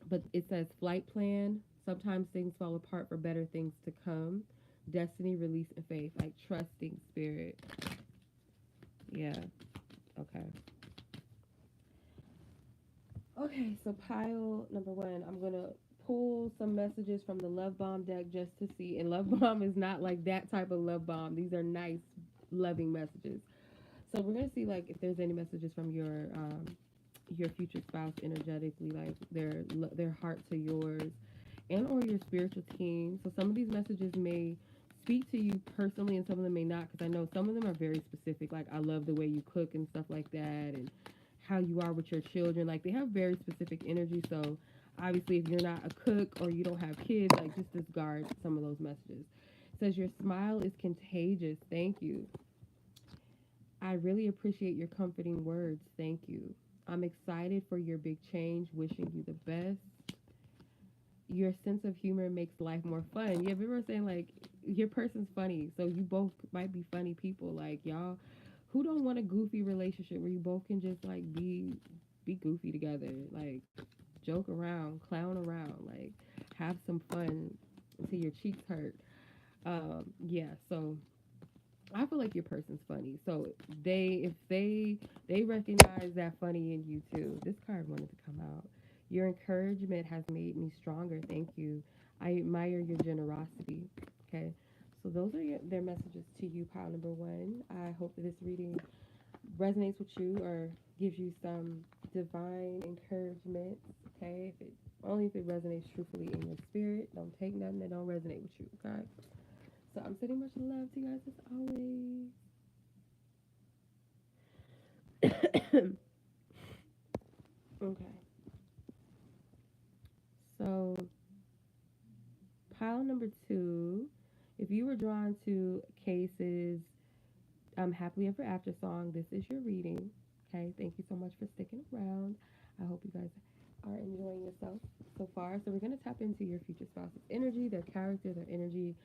But it says flight plan. Sometimes things fall apart for better things to come. Destiny, release, and faith. Like trusting spirit. Yeah. Okay. Okay, so pile number one, I'm going to pull some messages from the Love Bomb deck just to see. And Love Bomb is not like that type of love bomb. These are nice, loving messages. So we're going to see like if there's any messages from your future spouse energetically, like their heart to yours, and or your spiritual team. So some of these messages may speak to you personally, and some of them may not, because I know some of them are very specific. Like I love the way you cook and stuff like that, and how you are with your children. Like they have very specific energy. So obviously, if you're not a cook or you don't have kids, like just discard some of those messages. It says your smile is contagious. Thank you. I really appreciate your comforting words. Thank you. I'm excited for your big change. Wishing you the best. Your sense of humor makes life more fun. Yeah, people are saying like your person's funny, so you both might be funny people. Like y'all, who don't want a goofy relationship where you both can just like be goofy together, like joke around, clown around, like have some fun until your cheeks hurt. Yeah, so I feel like your person's funny. So if they recognize that funny in you too. This card wanted to come out. Your encouragement has made me stronger. Thank you. I admire your generosity. Okay. So those are their messages to you, pile number one. I hope that this reading resonates with you or gives you some divine encouragement. Okay. If it only if it resonates truthfully in your spirit. Don't take nothing that don't resonate with you. Okay. So I'm sending much love to you guys as always. Okay. So pile number two, if you were drawn to Case's Happily Ever After song, this is your reading. Okay, thank you so much for sticking around. I hope you guys are enjoying yourself so far. So we're going to tap into your future spouse's energy, their character, their energy,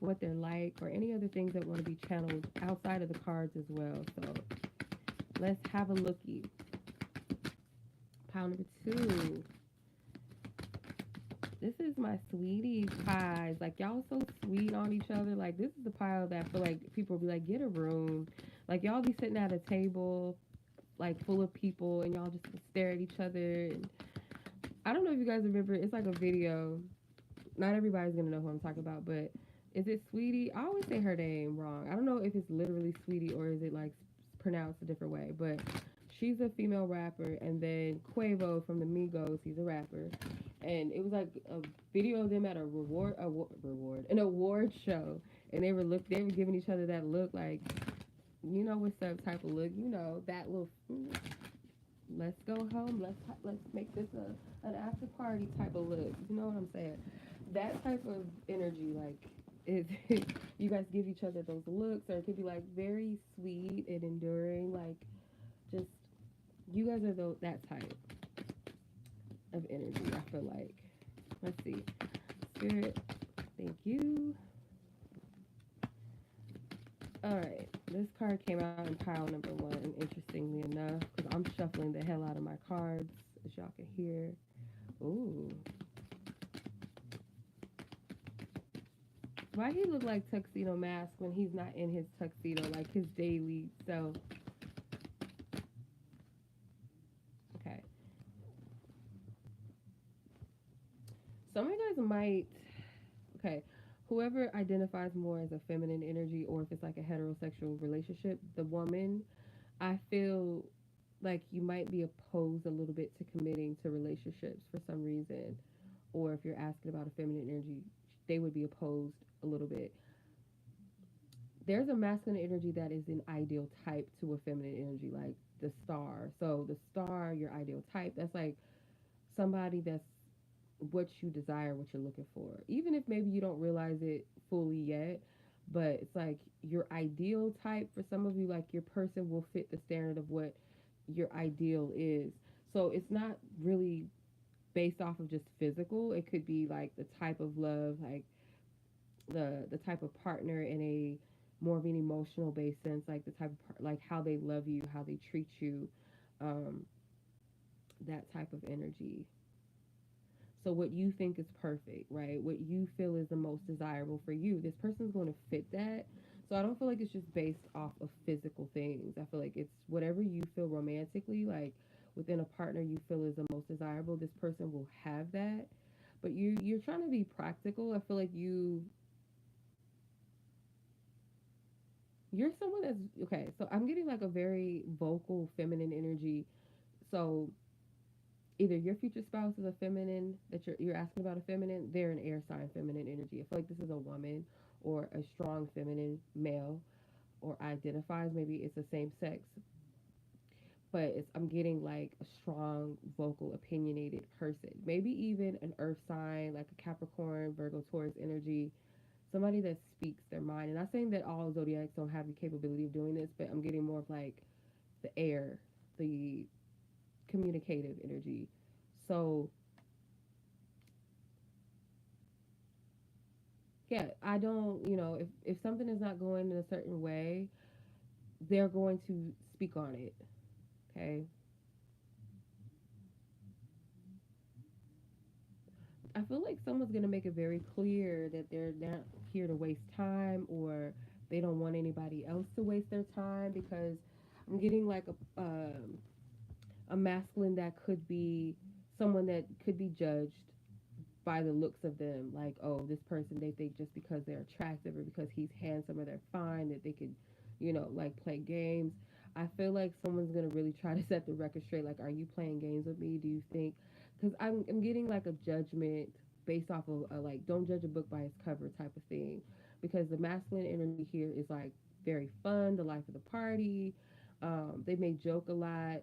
what they're like, or any other things that want to be channeled outside of the cards as well. So let's have a lookie. Pile number two. This is my sweetie pies. Like y'all so sweet on each other. Like this is the pile that I feel like people be like, get a room. Like y'all be sitting at a table like full of people and y'all just stare at each other. And I don't know if you guys remember. It's like a video. Not everybody's gonna know who I'm talking about, but is it Sweetie? I always say her name wrong. I don't know if it's literally Sweetie or is it like pronounced a different way, but she's a female rapper, and then Quavo from the Migos, he's a rapper, and it was like a video of them at a an award show, and they were giving each other that look like, you know what's up type of look, you know that little let's go home, let's make this an after party type of look, you know what I'm saying? That type of energy, like is you guys give each other those looks, or it could be like very sweet and enduring, like just you guys are that type of energy. I feel like. Let's see, Spirit. Thank you. All right, this card came out in pile number one. Interestingly enough, because I'm shuffling the hell out of my cards, as y'all can hear. Ooh. Why he look like Tuxedo Mask when he's not in his tuxedo, like his daily self? Okay. Some of you guys might, okay, whoever identifies more as a feminine energy, or if it's like a heterosexual relationship, the woman, I feel like you might be opposed a little bit to committing to relationships for some reason. Or if you're asking about a feminine energy, they would be opposed a little bit. There's a masculine energy that is an ideal type to a feminine energy, like the star. So the star, your ideal type, that's like somebody that's what you desire, what you're looking for. Even if maybe you don't realize it fully yet, but it's like your ideal type for some of you, like your person will fit the standard of what your ideal is. So it's not really based off of just physical. It could be like the type of love, like the type of partner in a more of an emotional based sense, like the type of like how they love you, how they treat you, um, that type of energy. So what you think is perfect, right? What you feel is the most desirable for you. This person's going to fit that. So I don't feel like it's just based off of physical things. I feel like it's whatever you feel romantically, like within a partner you feel is the most desirable. This person will have that. But you're trying to be practical. I feel like you're someone that's okay. So I'm getting like a very vocal feminine energy. So either your future spouse is a feminine that you're asking about a feminine, they're an air sign feminine energy. I feel like this is a woman or a strong feminine male, or identifies maybe it's the same sex, but I'm getting like a strong vocal opinionated person, maybe even an earth sign like a Capricorn, Virgo, Taurus energy, somebody that speaks their mind. And not saying that all zodiacs don't have the capability of doing this, but I'm getting more of like the air, the communicative energy. So yeah, I don't, if something is not going in a certain way, they're going to speak on it. Okay. I feel like someone's going to make it very clear that they're not here to waste time, or they don't want anybody else to waste their time, because I'm getting like a masculine that could be someone that could be judged by the looks of them, like, oh, this person, they think just because they're attractive or because he's handsome or they're fine that they could, like play games. I feel like someone's gonna really try to set the record straight. Like, are you playing games with me? Do you think? Because I'm getting like a judgment based off of like, don't judge a book by its cover type of thing. Because the masculine energy here is like very fun, the life of the party. They may joke a lot,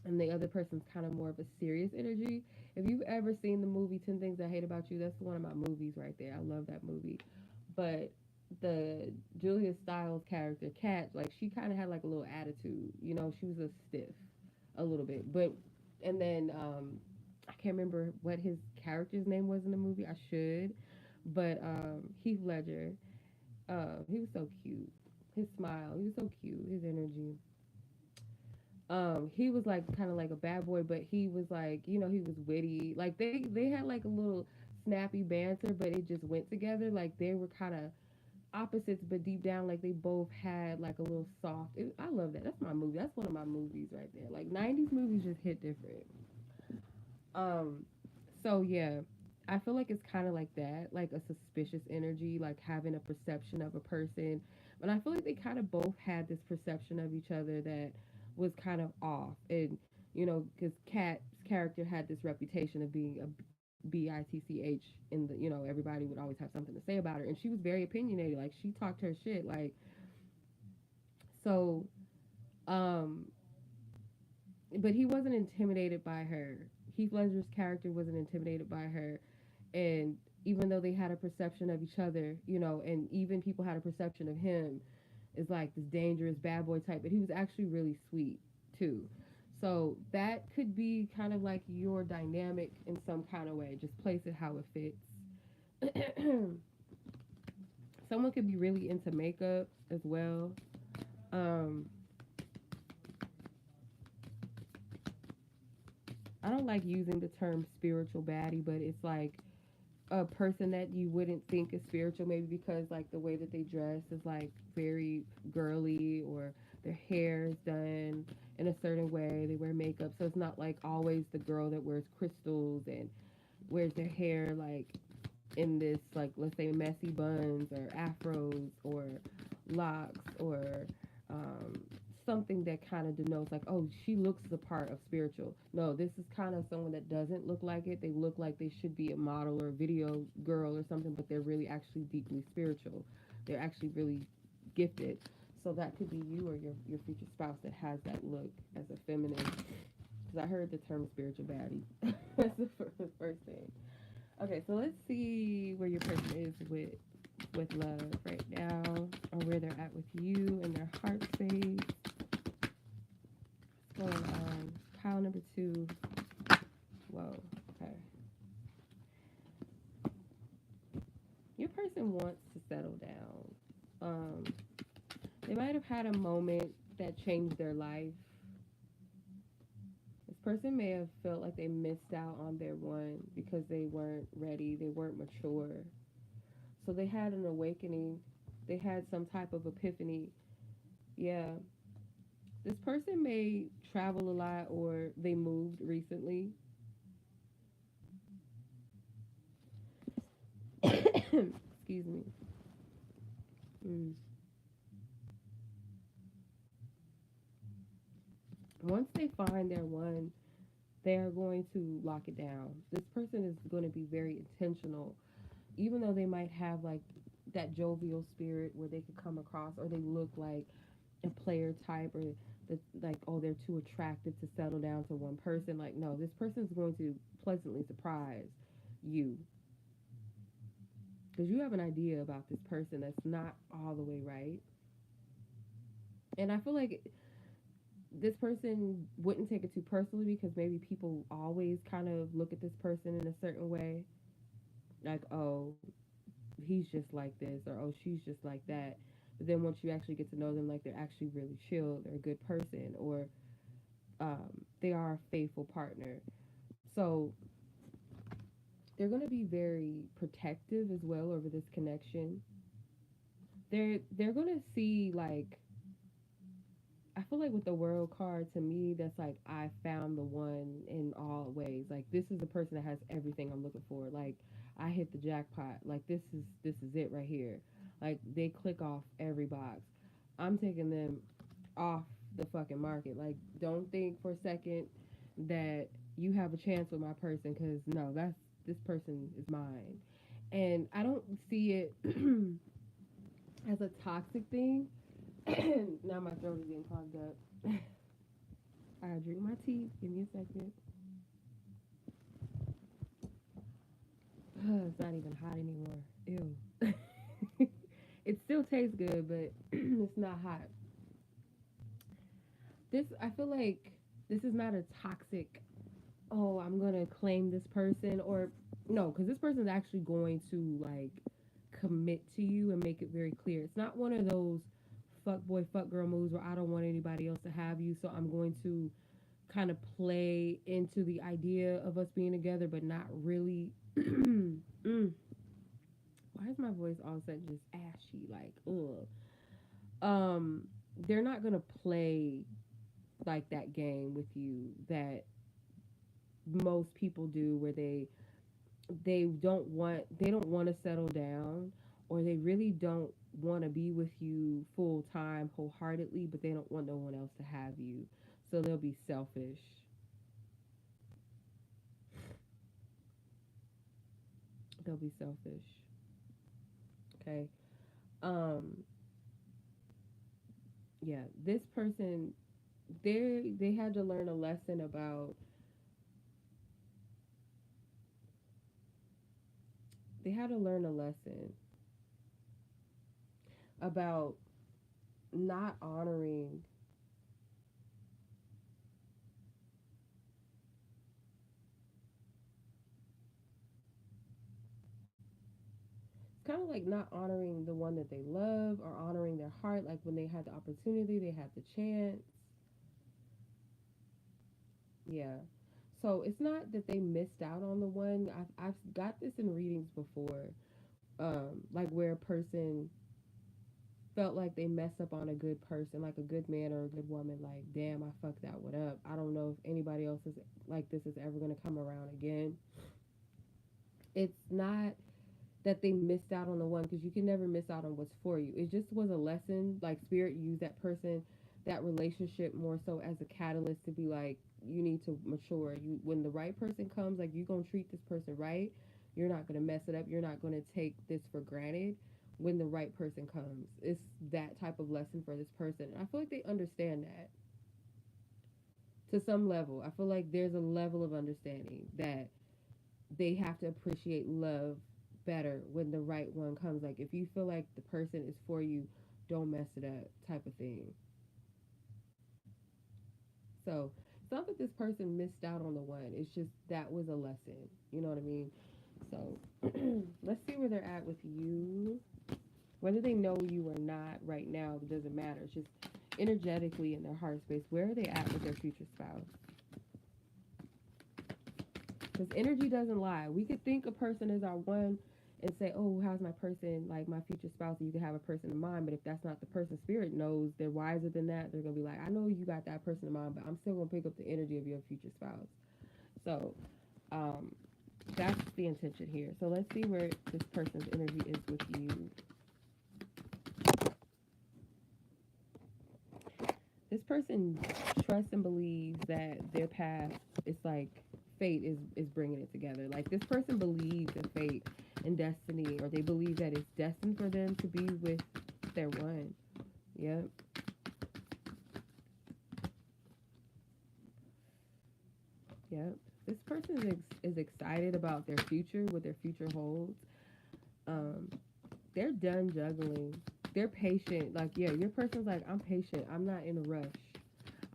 and the other person's kind of more of a serious energy. If you've ever seen the movie 10 Things I Hate About You, that's one of my movies right there. I love that movie. But the Julia Stiles character, Kat, like she kind of had like a little attitude. She was a stiff a little bit. But, and then I can't remember what his character's name was in the movie. I should. But Heath Ledger, he was so cute. His smile, he was so cute. His energy. He was like kind of like a bad boy, but he was like, he was witty. Like they had like a little snappy banter, but it just went together. Like they were kind of opposites, but deep down, like they both had like a little soft. I love that. That's my movie. That's one of my movies right there. Like '90s movies just hit different. Um, so yeah, I feel like it's kind of like that, like a suspicious energy, like having a perception of a person. But I feel like they kind of both had this perception of each other that was kind of off, and because Kat's character had this reputation of being a bitch in the, everybody would always have something to say about her, and she was very opinionated. Like she talked her shit, like so. Um, but he wasn't intimidated by her. Heath Ledger's character wasn't intimidated by her, and even though they had a perception of each other, and even people had a perception of him as like this dangerous bad boy type, but he was actually really sweet too. So that could be kind of like your dynamic in some kind of way. Just place it how it fits. Someone could be really into makeup as well. Um, I don't like using the term spiritual baddie, but it's like a person that you wouldn't think is spiritual, maybe because like the way that they dress is like very girly, or their hair is done in a certain way. They wear makeup, so it's not like always the girl that wears crystals and wears their hair like in this, like, let's say messy buns or afros or locks, or um, something that kind of denotes like, oh, she looks the part of spiritual. No, this is kind of someone that doesn't look like it. They look like they should be a model or a video girl or something, but they're really actually deeply spiritual. They're actually really gifted. So that could be you or your future spouse that has that look as a feminine. Because I heard the term spiritual baddie. That's the first thing. Okay, so let's see where your person is with love right now, or where they're at with you and their heart space. What's going on? Pile number 2. Whoa. Okay. Your person wants to settle down. Um, they might have had a moment that changed their life. This person may have felt like they missed out on their one because they weren't ready, they weren't mature. So they had an awakening, they had some type of epiphany. Yeah, this person may travel a lot, or they moved recently. Excuse me. Mm. Once they find their one, they are going to lock it down. This person is going to be very intentional, even though they might have like that jovial spirit where they could come across, or they look like a player type, or the, like, oh, they're too attractive to settle down to one person. Like, no, this person is going to pleasantly surprise you, because you have an idea about this person that's not all the way right. And I feel like this person wouldn't take it too personally, because maybe people always kind of look at this person in a certain way, like, oh, he's just like this, or oh, she's just like that. But then once you actually get to know them, like, they're actually really chill, they're a good person, or they are a faithful partner. So they're going to be very protective as well over this connection. They're going to see, like, I feel like with the world card, to me, that's like, I found the one in all ways. Like, this is the person that has everything I'm looking for. Like, I hit the jackpot. Like, this is it right here. Like, they click off every box. I'm taking them off the fucking market. Like, don't think for a second that you have a chance with my person, because no, that's this person is mine. And I don't see it as a toxic thing. Now my throat is getting clogged up. I gotta drink my tea. Give me a second. It's not even hot anymore. Ew. It still tastes good, but it's not hot. I feel like this is not a toxic, oh, I'm gonna claim this person, or no, because this person is actually going to like commit to you and make it very clear. It's not one of those fuck boy, fuck girl moves where I don't want anybody else to have you, so I'm going to kind of play into the idea of us being together, but not really. mm. Why is my voice all of a sudden just ashy? Like, ugh. They're not gonna play like that game with you that most people do, where they don't want to settle down, or they really don't want to be with you full time wholeheartedly, but they don't want no one else to have you, so they'll be selfish. They'll be selfish. Okay. um yeah, this person, they had to learn a lesson about, they had to learn a lesson about not honoring. It's kind of like not honoring the one that they love, or honoring their heart, like when they had the opportunity, they had the chance. Yeah. So it's not that they missed out on the one. I've got this in readings before, like where a person felt like they messed up on a good person, like a good man or a good woman. Like, damn, I fucked that one up. I don't know if anybody else is like this is ever gonna come around again. It's not that they missed out on the one, because you can never miss out on what's for you. It just was a lesson. Like spirit used that person, that relationship, more so as a catalyst to be like, you need to mature. You, when the right person comes, like you gonna treat this person right. You're not gonna mess it up. You're not gonna take this for granted. When the right person comes, it's that type of lesson for this person, and I feel like they understand that to some level. I feel like there's a level of understanding that they have to appreciate love better when the right one comes. Like if you feel like the person is for you, don't mess it up, type of thing. So it's not that this person missed out on the one. It's just that was a lesson. You know what I mean? So let's see where they're at with you. Whether they know you or not right now, it doesn't matter. It's just energetically in their heart space. Where are they at with their future spouse? Because energy doesn't lie. We could think a person is our one and say, oh, how's my person, like my future spouse? And you can have a person in mind, but if that's not the person, spirit knows they're wiser than that. They're going to be like, I know you got that person in mind, but I'm still going to pick up the energy of your future spouse. So um, that's the intention here. So let's see where this person's energy is with you. This person trusts and believes that their path is like fate is bringing it together. Like this person believes in fate and destiny, or they believe that it's destined for them to be with their one. Yep. Yep. This person is excited about their future, what their future holds. Um, they're done juggling. They're patient. Like, yeah, your person's like, I'm patient. I'm not in a rush.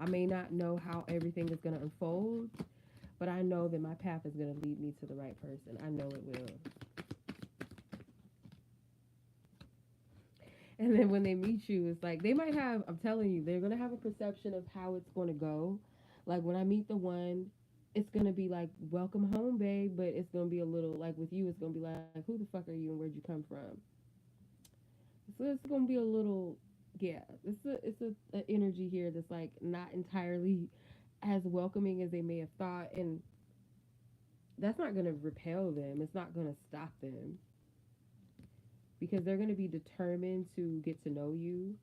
I may not know how everything is going to unfold, but I know that my path is going to lead me to the right person. I know it will. And then when they meet you, it's like they might have, I'm telling you, they're going to have a perception of how it's going to go. Like when I meet the one, it's going to be like, welcome home, babe. But it's going to be a little, like with you, it's going to be like, who the fuck are you and where'd you come from? So it's going to be a little, yeah, a energy here that's like not entirely as welcoming as they may have thought. And that's not going to repel them. It's not going to stop them, because they're going to be determined to get to know you.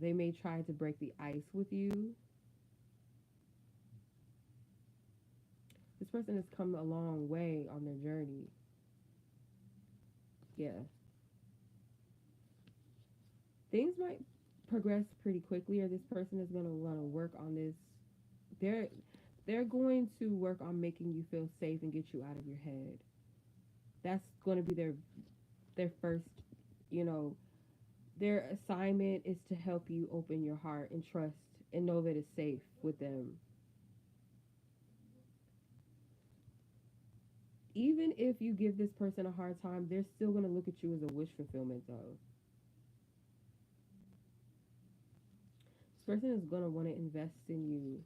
They may try to break the ice with you. This person has come a long way on their journey. Yeah. Things might progress pretty quickly, or this person is going to want to work on this. They're they're going to work on making you feel safe and get you out of your head. That's going to be their first, you know, their assignment is to help you open your heart and trust and know that it's safe with them. Even if you give this person a hard time, they're still going to look at you as a wish fulfillment, though. person is going to want to invest in you.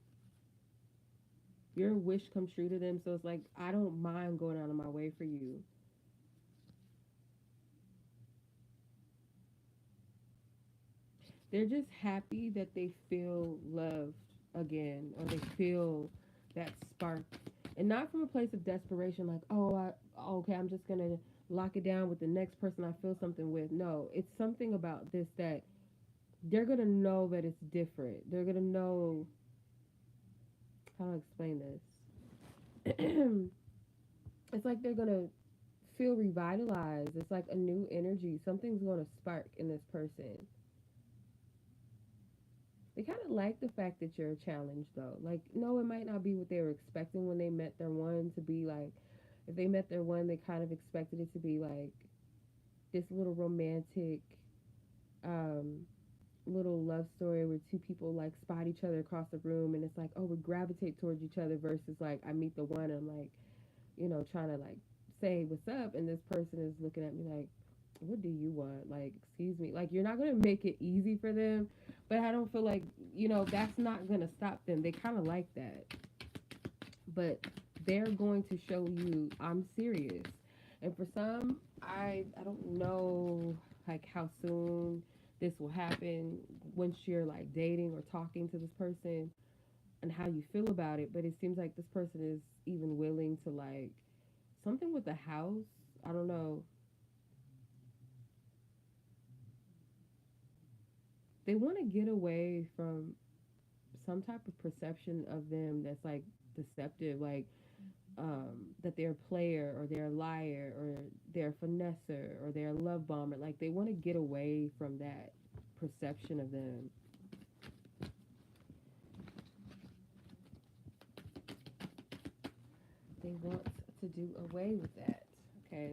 Your wish comes true to them, so it's like, I don't mind going out of my way for you. They're just happy that they feel loved again, or they feel that spark, and not from a place of desperation, like, okay, I'm just gonna lock it down with the next person I feel something with. No, it's something about this that they're gonna know that it's different. They're gonna know how to explain this. It's like they're gonna feel revitalized. It's like a new energy. Something's gonna spark in this person. They kind of like the fact that you're a challenge, though. Like, no, it might not be what they were expecting when they met their one to be like. If they met their one, they kind of expected it to be like this little romantic, um, little love story where two people like spot each other across the room, and it's like, oh, we gravitate towards each other, versus like I meet the one and I'm like, trying to like say what's up, and this person is looking at me like, what do you want? Like, excuse me. Like, you're not going to make it easy for them, but I don't feel like, that's not going to stop them. They kind of like that. But they're going to show you I'm serious. And for some, I don't know like how soon this will happen once you're like dating or talking to this person and how you feel about it, but it seems like this person is even willing to like something with the house. I don't know. They want to get away from some type of perception of them that's like deceptive, like that they're a player or they're a liar or they're a finesser or they're a love bomber. Like they want to get away from that perception of them. They want to do away with that. Okay.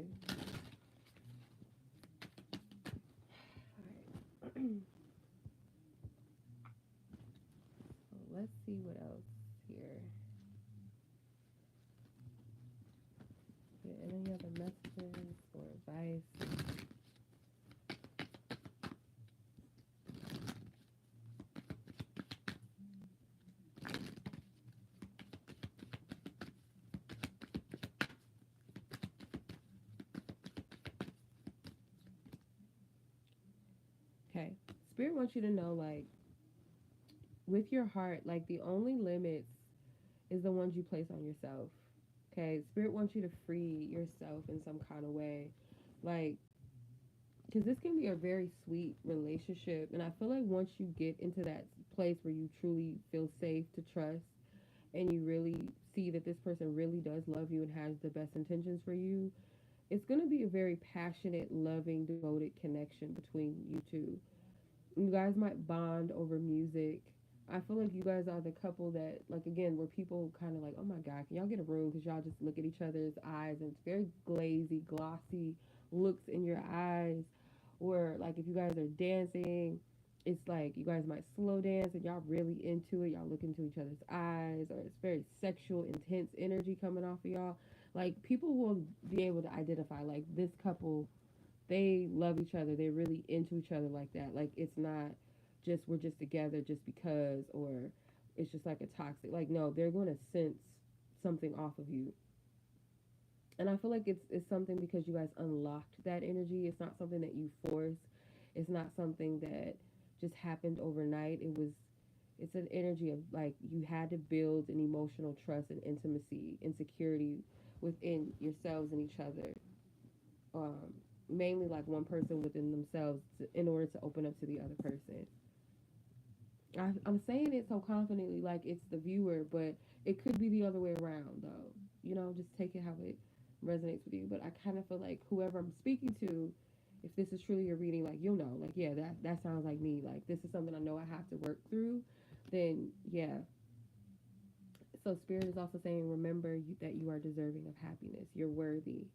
All right. So let's see what else here. Any other messages or advice? Okay. Spirit wants you to know, like, with your heart, like, the only limits is the ones you place on yourself. Okay. Spirit wants you to free yourself in some kind of way. Like, because this can be a very sweet relationship. And I feel like once you get into that place where you truly feel safe to trust and you really see that this person really does love you and has the best intentions for you, it's going to be a very passionate, loving, devoted connection between you two. You guys might bond over music. I feel like you guys are the couple that, like, again, where people kind of like, oh my God, can y'all get a room? Because y'all just look at each other's eyes and it's very glazy, glossy looks in your eyes. Or, like, if you guys are dancing, it's like you guys might slow dance and y'all really into it. Y'all look into each other's eyes, or it's very sexual, intense energy coming off of y'all. Like, people will be able to identify, like, this couple, they love each other. They're really into each other like that. Like, it's not just we're just together just because, or it's just like a toxic. Like, no, they're going to sense something off of you. And I feel like it's something because you guys unlocked that energy. It's not something that you force. It's not something that just happened overnight. It's an energy of like you had to build an emotional trust and intimacy and security within yourselves and each other. Um, Mainly like one person within themselves in order to open up to the other person. I'm saying it so confidently, like it's the viewer, but it could be the other way around, though. Just take it how it resonates with you. But I kind of feel like whoever I'm speaking to, if this is truly your reading, like you'll know, like yeah, that sounds like me. Like this is something I know I have to work through. Then yeah. So spirit is also saying, remember that you are deserving of happiness. You're worthy.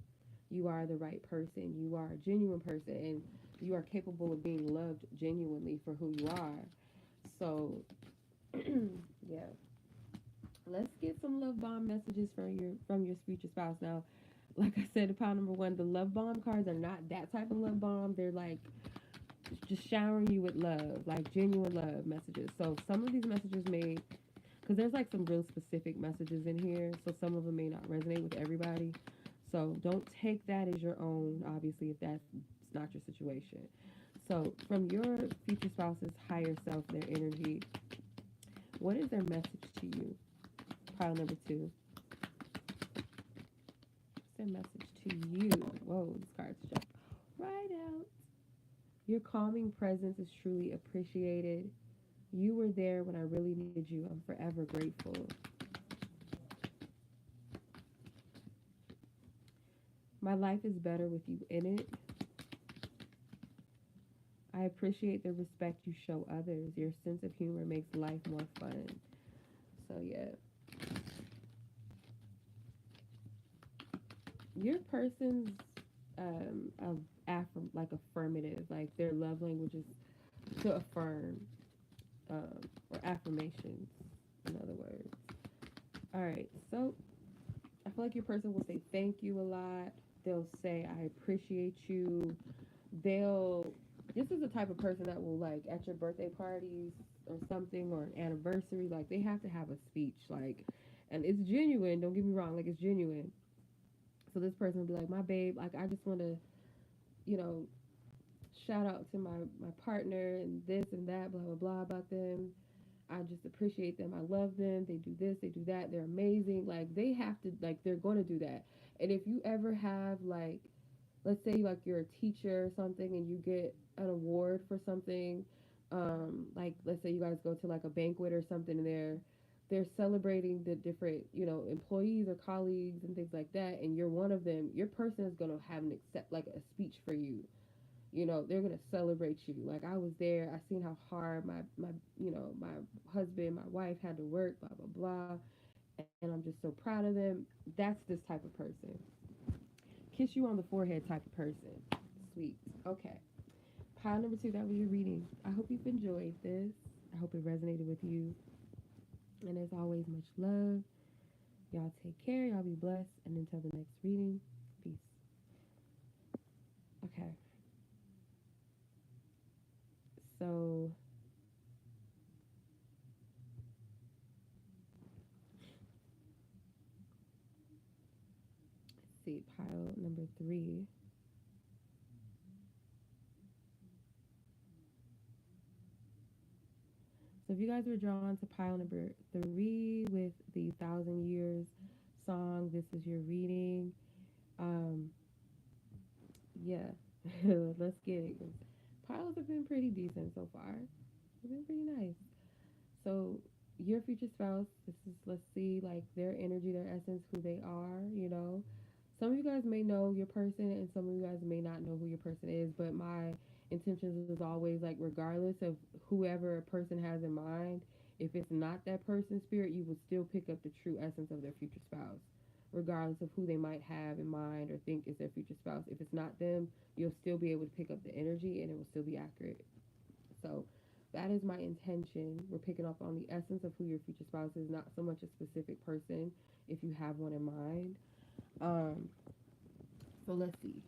You are the right person. You are a genuine person, and you are capable of being loved genuinely for who you are. So, yeah. Let's get some love bomb messages from your future spouse. Now, like I said, the pile number one, the love bomb cards are not that type of love bomb. They're like just showering you with love, like genuine love messages. So some of these messages may, because there's like some real specific messages in here, so some of them may not resonate with everybody. So don't take that as your own, obviously, if that's not your situation. So from your future spouse's higher self, their energy, what is their message to you? Pile number two. What's their message to you? Whoa, this card's jumped right out. Your calming presence is truly appreciated. You were there when I really needed you. I'm forever grateful. My life is better with you in it. I appreciate the respect you show others. Your sense of humor makes life more fun. So, yeah. Your person's like affirmative, like their love language is to affirm, or affirmations, in other words. All right, so I feel like your person will say thank you a lot. They'll say I appreciate you. They'll This is the type of person that will, like, at your birthday parties or something, or an anniversary, like they have to have a speech, like, and it's genuine, don't get me wrong, like it's genuine. So this person will be like, my babe, like I just want to, you know, shout out to my partner and this and that, blah blah blah about them. I just appreciate them. I love them. They do this, they do that. They're amazing. Like they have to, like they're going to do that. And if you ever have, like, let's say like you're a teacher or something and you get an award for something, like let's say you guys go to like a banquet or something, and they're celebrating the different, employees or colleagues and things like that, and you're one of them, your person is going to have an accept like a speech for you. They're gonna celebrate you. Like I was there. I seen how hard my husband, my wife had to work. Blah blah blah. And I'm just so proud of them. That's this type of person. Kiss you on the forehead type of person. Sweet. Okay. Pile number two. That was your reading. I hope you've enjoyed this. I hope it resonated with you. And as always, much love. Y'all take care. Y'all be blessed. And until the next reading, peace. Okay. So see, pile number three. So if you guys were drawn to pile number three with the 1,000 Years song, this is your reading. Um, yeah, let's get it. 'Cause piles have been pretty decent so far. They've been pretty nice. So your future spouse, this is, let's see, like their energy, their essence, who they are. Some of you guys may know your person and some of you guys may not know who your person is, but my intentions is always, like, regardless of whoever a person has in mind, if it's not that person's spirit, you will still pick up the true essence of their future spouse, regardless of who they might have in mind or think is their future spouse. If it's not them, you'll still be able to pick up the energy and it will still be accurate. So that is my intention. We're picking up on the essence of who your future spouse is, not so much a specific person if you have one in mind. Um, so let's see.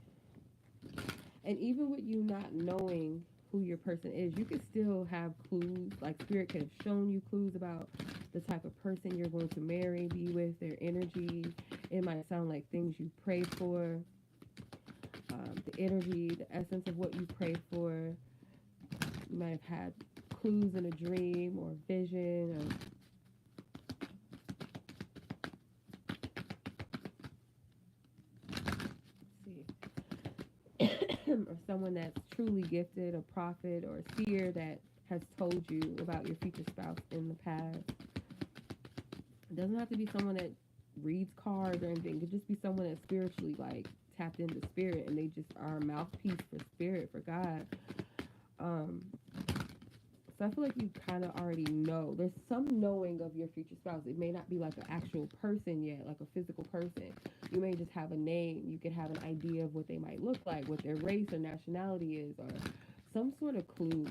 And even with you not knowing who your person is, you can still have clues. Like spirit could have shown you clues about the type of person you're going to marry, be with, their energy. It might sound like things you prayed for, the energy, the essence of what you prayed for. You might have had clues in a dream or vision, or someone that's truly gifted, a prophet or a seer that has told you about your future spouse in the past. It doesn't have to be someone that reads cards or anything. It could just be someone that's spiritually, like, tapped into spirit, and they just are a mouthpiece for spirit, for God. Um, So I feel like you kind of already know. There's some knowing of your future spouse. It may not be like an actual person yet, like a physical person. You may just have a name. You could have an idea of what they might look like, what their race or nationality is, or some sort of clue.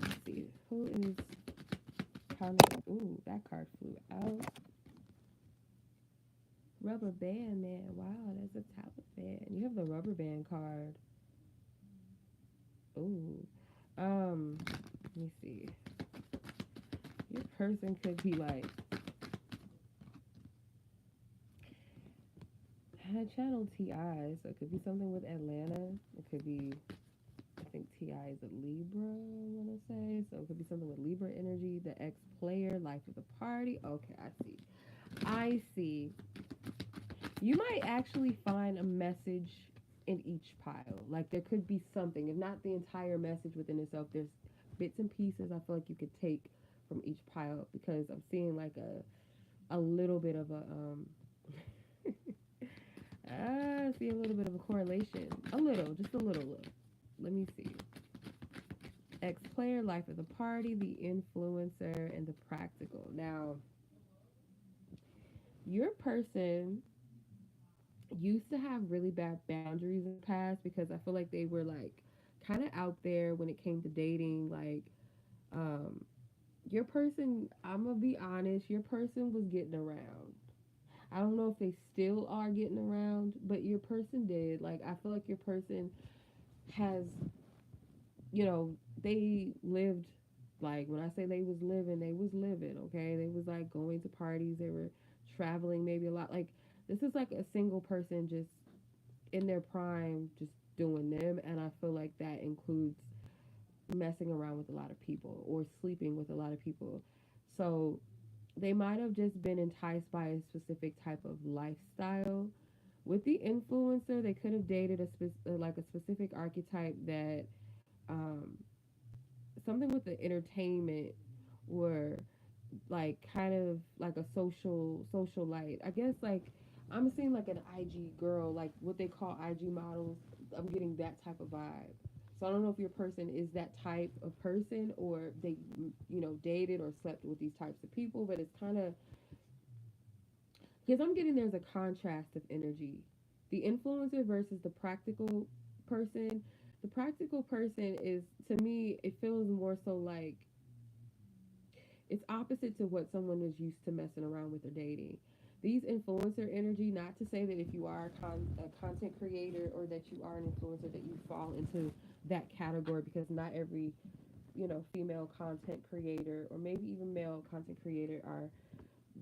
Let's see. Who is kind of... Ooh, that card flew out. Rubber band man. Wow, that's a Taliban. You have the rubber band card. Ooh. Let me see. Your person could be like, I channel T.I., so it could be something with Atlanta. It could be, I think T.I. is a Libra, I want to say. So it could be something with Libra energy, the ex player, life of the party. Okay, I see. I see. You might actually find a message in each pile. Like there could be something, if not the entire message within itself, there's bits and pieces I feel like you could take from each pile because I'm seeing like a little bit of a I see a little bit of a correlation. A little, just a little. Let me see. Ex player, life of the party, the influencer, and the practical. Now, your person used to have really bad boundaries in the past because I feel like they were like kind of out there when it came to dating. Like, um, your person, I'm gonna be honest, your person was getting around. I don't know if they still are getting around, but your person did. Like, I feel like your person has, they lived, like when I say they was living, okay? They was like going to parties, they were traveling maybe a lot. Like this is like a single person just in their prime just doing them, and I feel like that includes messing around with a lot of people or sleeping with a lot of people. So they might have just been enticed by a specific type of lifestyle. With the influencer, they could have dated like a specific archetype that um, something with the entertainment or like kind of like a socialite. I guess like I'm seeing like an IG girl, like what they call IG models. I'm getting that type of vibe. So I don't know if your person is that type of person or they dated or slept with these types of people, but it's kind of because I'm getting there's a contrast of energy. The influencer versus the practical person. The practical person is to me it feels more so like it's opposite to what someone is used to messing around with or dating. These influencer energy, not to say that if you are a content creator or that you are an influencer that you fall into that category because not every, female content creator or maybe even male content creator are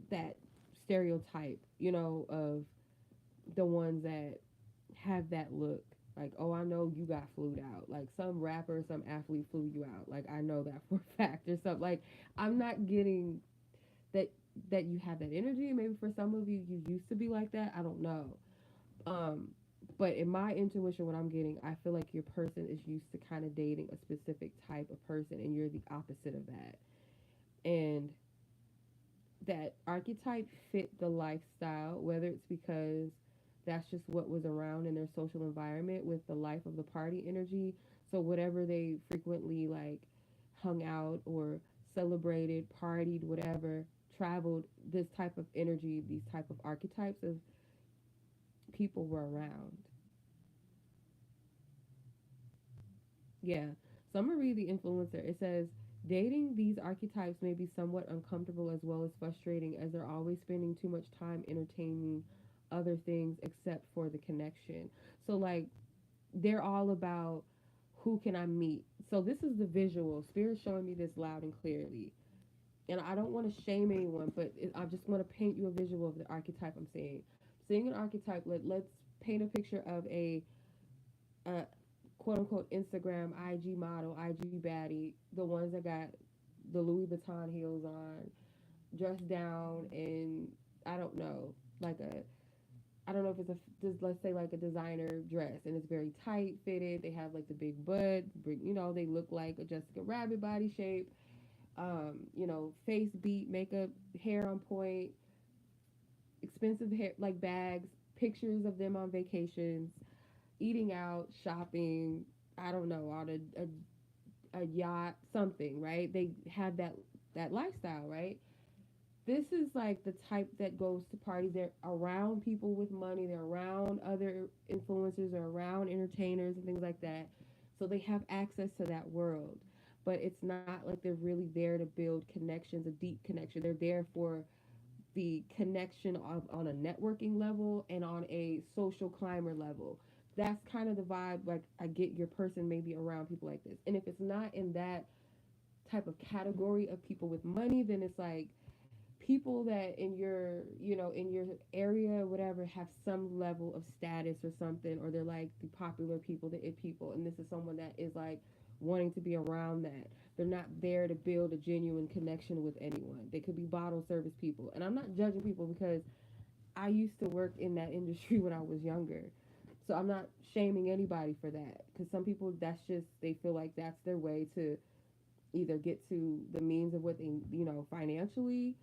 that stereotype, of the ones that have that look. Like, oh, I know you got flued out. Like some rapper, some athlete flew you out. Like I know that for a fact or something. Like I'm not getting that you have that energy. Maybe for some of you, you used to be like that. I don't know. Um, but in my intuition, what I'm getting, I feel like your person is used to kind of dating a specific type of person, and you're the opposite of that. And that archetype fit the lifestyle, whether it's because that's just what was around in their social environment with the life of the party energy. So whatever they frequently like hung out or celebrated, partied, whatever, traveled, this type of energy, these type of archetypes of people were around. Yeah. So I'm gonna read the influencer. It says dating these archetypes may be somewhat uncomfortable as well as frustrating as they're always spending too much time entertaining other things except for the connection. So like they're all about who can I meet. So this is the visual. Spirit's showing me this loud and clearly. And I don't want to shame anyone, but I just want to paint you a visual of the archetype I'm seeing. Seeing an archetype, let's paint a picture of a quote unquote Instagram IG model, IG baddie, the ones that got the Louis Vuitton heels on, dressed down in I don't know, like a I don't know if it's just let's say like a designer dress and it's very tight fitted. They have like the big butt, they look like a Jessica Rabbit body shape. Face beat, makeup, hair on point, expensive hair like bags, pictures of them on vacations, eating out, shopping, I don't know, on a yacht, something, right? They have that lifestyle, right? This is like the type that goes to parties. They're around people with money. They're around other influencers. They're around entertainers and things like that. So they have access to that world. But it's not like they're really there to build connections, a deep connection. They're there for the connection on a networking level and on a social climber level. that's kind of the vibe. Like, I get your person maybe around people like this. And if it's not in that type of category of people with money, then it's like people that in your, in your area or whatever, have some level of status or something, or they're like the popular people, the it people, and this is someone that is like wanting to be around that. They're not there to build a genuine connection with anyone. They could be bottle service people, and I'm not judging people because I used to work in that industry when I was younger. So I'm not shaming anybody for that, because some people, that's just, they feel like that's their way to either get to the means of what they, financially,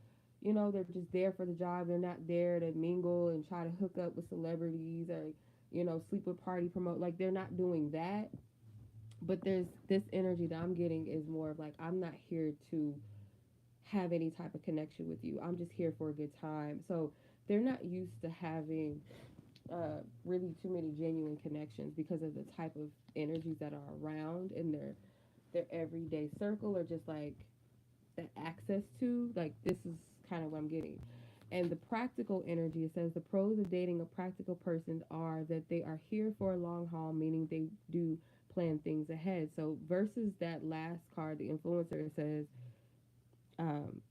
they're just there for the job. They're not there to mingle and try to hook up with celebrities or, sleep with, party promote. Like, they're not doing that. But there's this energy that I'm getting is more of like, I'm not here to have any type of connection with you. I'm just here for a good time. So they're not used to having really too many genuine connections because of the type of energies that are around in their everyday circle, or just like that access to. Like, this is kind of what I'm getting. And the practical energy, it says the pros of dating a practical person are that they are here for a long haul, meaning they do plan things ahead. So versus that last card, the influencer, says um,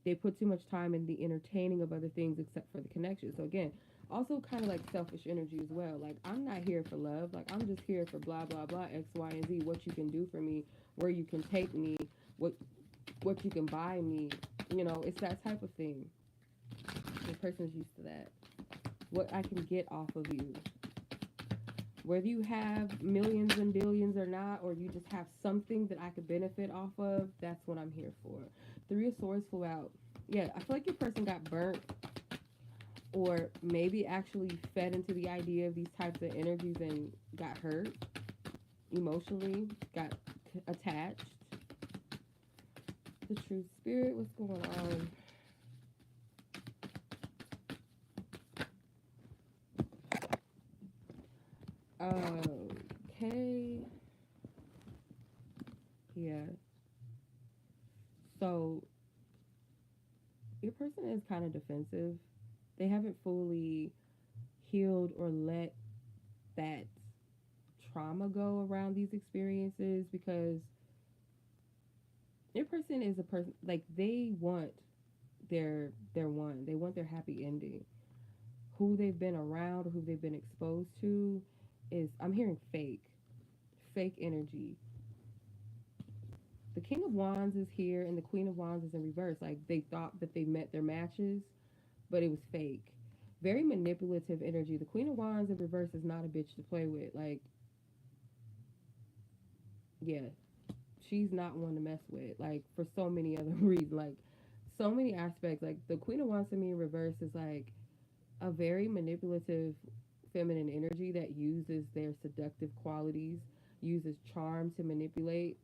they put too much time in the entertaining of other things except for the connection. So again, also kind of like selfish energy as well. Like, I'm not here for love. Like, I'm just here for blah blah blah, X, Y, and Z. What you can do for me, where you can take me, what you can buy me. It's that type of thing. The person's used to that. What I can get off of you. Whether you have millions and billions or not, or you just have something that I could benefit off of, that's what I'm here for. Three of Swords flew out. Yeah, I feel like your person got burnt, or maybe actually fed into the idea of these types of energies and got hurt emotionally, got attached. The true spirit, what's going on? Okay. Yeah. So your person is kind of defensive. They haven't fully healed or let that trauma go around these experiences, because your person is a person, like, they want their one. They want their happy ending. Who they've been around or who they've been exposed to is, I'm hearing fake energy. The King of Wands is here and the Queen of Wands is in reverse. Like, they thought that they met their matches, but it was fake. Very manipulative energy. The Queen of Wands in reverse is not a bitch to play with. Like, yeah, she's not one to mess with. Like, for so many other reasons. Like, so many aspects. Like, the Queen of Wands to me in reverse is like a very manipulative feminine energy that uses their seductive qualities, uses charm to manipulate,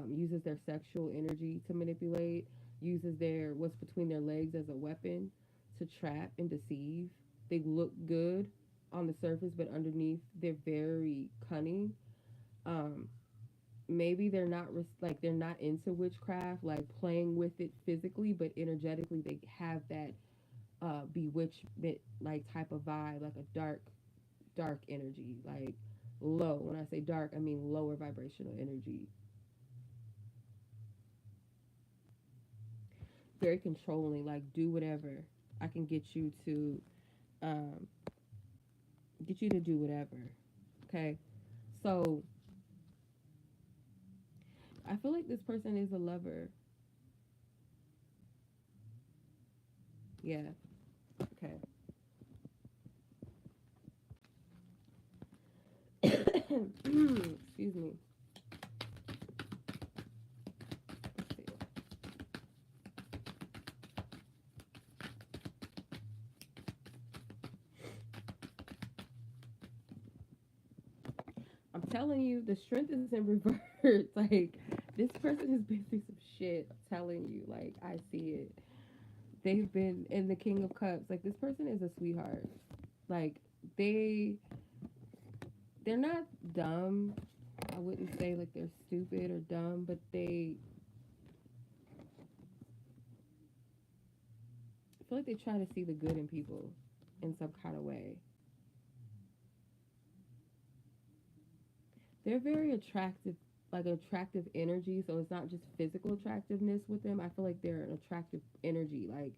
uses their sexual energy to manipulate, uses their what's between their legs as a weapon to trap and deceive. They look good on the surface, but underneath they're very cunning. Um, Maybe they're not like, they're not into witchcraft, like playing with it physically, but energetically they have that bewitchment like type of vibe, like a dark energy, like low. When I say dark, I mean lower vibrational energy. Very controlling, like, do whatever. I can um, get you to do whatever. Okay, so I feel like this person is a lover. Yeah. Okay. Excuse me. Let's see. I'm telling you, the strength is in reverse. Like, this person has been through some shit. I'm telling you, like, I see it. They've been in the King of Cups. Like, this person is a sweetheart. Like, they they're not dumb. I wouldn't say like they're stupid or dumb, but I feel like they try to see the good in people in some kind of way. they're very attractive, like attractive energy. So it's not just physical attractiveness with them. I feel like they're an attractive energy, like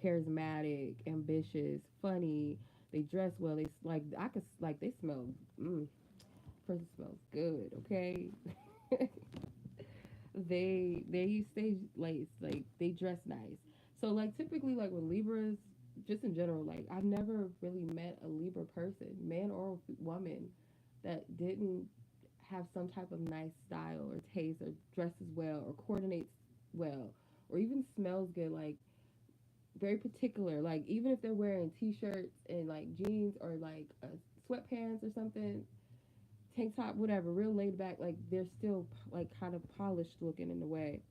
charismatic, ambitious, funny. They dress well. They like I could like they smell. Person smells good. Okay. they stay late. Like they dress nice. So like typically like with Libras, just in general, like I've never really met a Libra person, man or woman, that didn't have some type of nice style or taste or dresses well or coordinates well or even smells good. Like very particular. Like even if they're wearing t-shirts and like jeans or like sweatpants or something, tank top, whatever, real laid back. Like they're still like kind of polished looking in a way.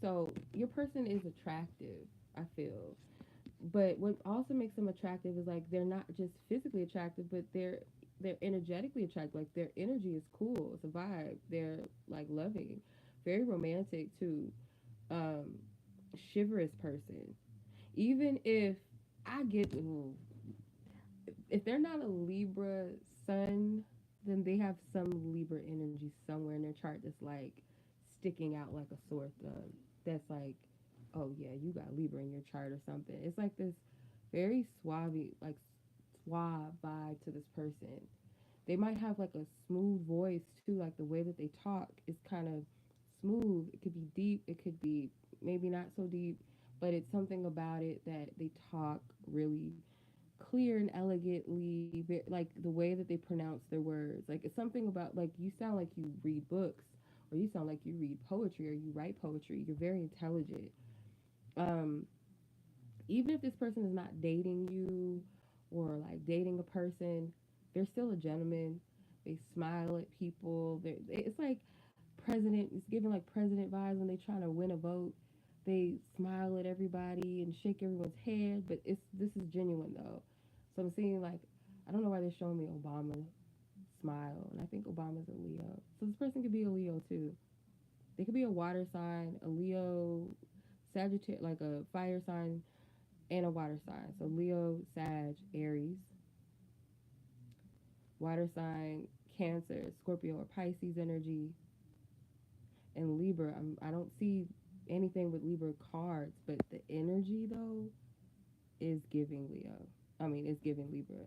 So your person is attractive, I feel. But what also makes them attractive is like they're not just physically attractive, but they're energetically attractive. Like their energy is cool. It's a vibe. They're like loving, very romantic too. Um, chivalrous person. Even if I get if they're not a Libra sun, then they have some Libra energy somewhere in their chart that's like sticking out like a sore thumb. That's like, oh yeah, you got Libra in your chart or something. It's like this very like suave vibe to this person. They might have like a smooth voice too, like the way that they talk is kind of smooth. It could be deep, it could be maybe not so deep, but it's something about it that they talk really clear and elegantly, like the way that they pronounce their words. Like it's something about like you sound like you read books, or you sound like you read poetry, or you write poetry. You're very intelligent. Um, Even if this person is not dating you or like dating a person, they're still a gentleman. They smile at people. It's like president. It's giving like president vibes when they're trying to win a vote. They smile at everybody and shake everyone's hand, but it's this is genuine though. So I'm seeing like I don't know why they're showing me Obama smile, and I think Obama's a Leo. So this person could be a Leo too. They could be a water sign, a Leo, Sagittarius, like a fire sign, and a water sign. So Leo, Sag, Aries, water sign, Cancer, Scorpio, or Pisces energy, and Libra. I don't see anything with Libra cards, but the energy though is giving Leo. Is giving Libra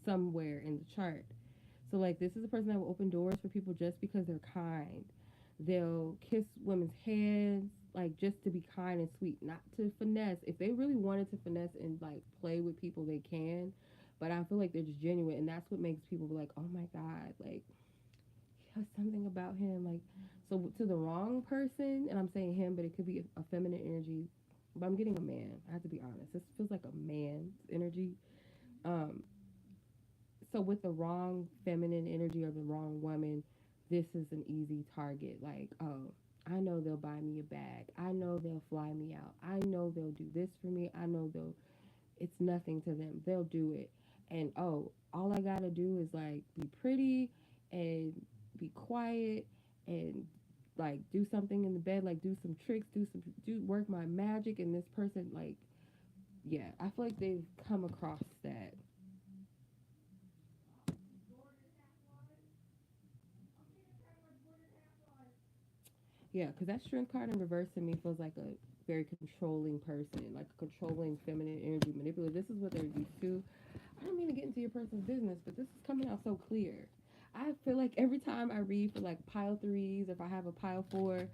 somewhere in the chart. So like this is a person that will open doors for people just because they're kind. They'll kiss women's hands like just to be kind and sweet, not to finesse. If they really wanted to finesse and like play with people, they can. But I feel like they're just genuine, and that's what makes people be like, "Oh my god, like he has something about him." Like so to the wrong person, and I'm saying him, but it could be a feminine energy. But I'm getting a man. I have to be honest. This feels like a man's energy. Um, so with the wrong feminine energy or the wrong woman, this is an easy target. Like, oh, I know they'll buy me a bag. I know they'll fly me out. I know they'll do this for me. I know it's nothing to them. They'll do it. And oh, all I gotta do is like be pretty and be quiet and like do something in the bed, like do some tricks, do work my magic, and this person like yeah, I feel like they've come across that. Yeah, because that strength card in reverse to me feels like a very controlling person, like a controlling feminine energy manipulator. This is what they're used to. I don't mean to get into your person's business, but this is coming out so clear. I feel like every time I read for like pile threes, if I have a pile four,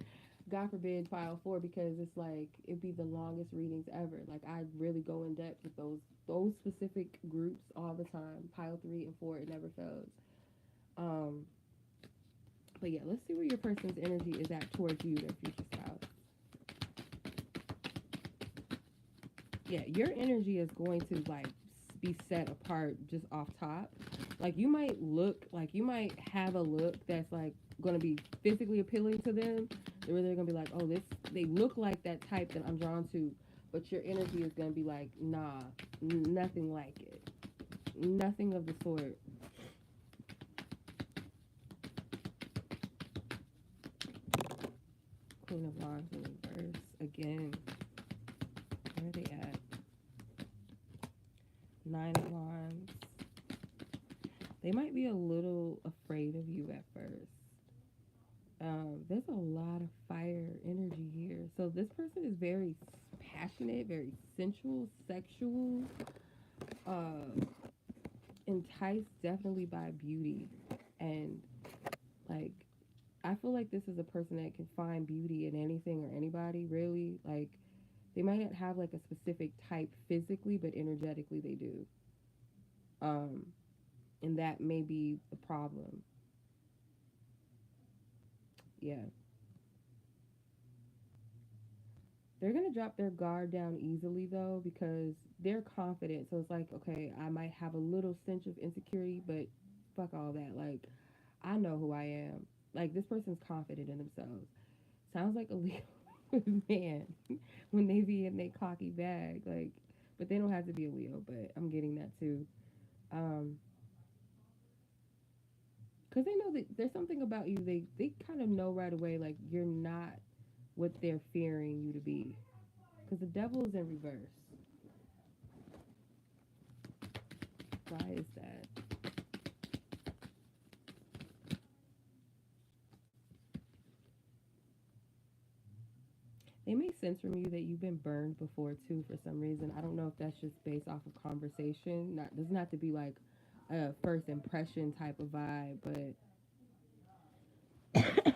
God forbid pile four, because it's like it'd be the longest readings ever. Like I really go in depth with those specific groups all the time. Pile three and four, it never fails. Um, but yeah, let's see where your person's energy is at towards you, their future spouse. Yeah, your energy is going to like be set apart just off top. Like you might have a look that's like going to be physically appealing to them. They're gonna be like, oh, this they look like that type that I'm drawn to, but your energy is gonna be like, nah, nothing like it, nothing of the sort. Queen of Wands in reverse again. Where are they at? Nine of Wands. They might be a little afraid of you at first. There's a lot of fire energy here. So this person is very passionate, very sensual, sexual, uh, enticed definitely by beauty. And like, I feel like this is a person that can find beauty in anything or anybody, really. Like, they might not have like a specific type physically, but energetically they do. Um, and that may be the problem. Yeah. They're gonna drop their guard down easily though because they're confident. So it's like, okay, I might have a little sense of insecurity, but fuck all that. Like, I know who I am. Like, this person's confident in themselves. Sounds like a Leo man when they be in their cocky bag. Like, but they don't have to be a Leo. But I'm getting that too. Um, because they know that there's something about you. They kind of know right away. Like, you're not what they're fearing you to be. Because the devil is in reverse. Why is that? They make sense from you that you've been burned before too for some reason. I don't know if that's just based off of conversation. Not doesn't have to be like a first impression type of vibe, but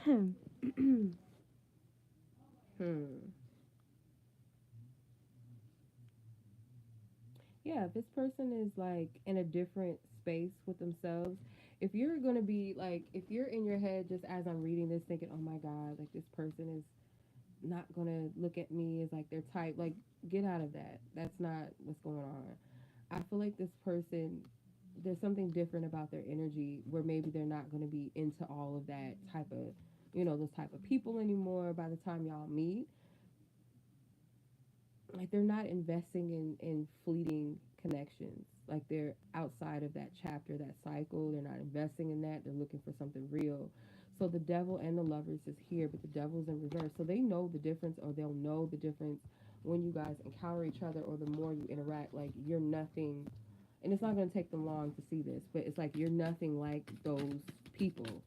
hmm. Yeah, if this person is like in a different space with themselves, if you're gonna be like, if you're in your head just as I'm reading this thinking, oh my God, like this person is not gonna look at me as like their type, like get out of that. That's not what's going on. I feel like this person, there's something different about their energy where maybe they're not gonna be into all of that type of, those type of people anymore by the time y'all meet. Like they're not investing in fleeting connections. Like they're outside of that chapter, that cycle. They're not investing in that. They're looking for something real. So the devil and the lovers is here, but the devil's in reverse. So they know the difference, or they'll know the difference when you guys encounter each other, or the more you interact. Like you're nothing, and it's not going to take them long to see this, but it's like you're nothing like those people.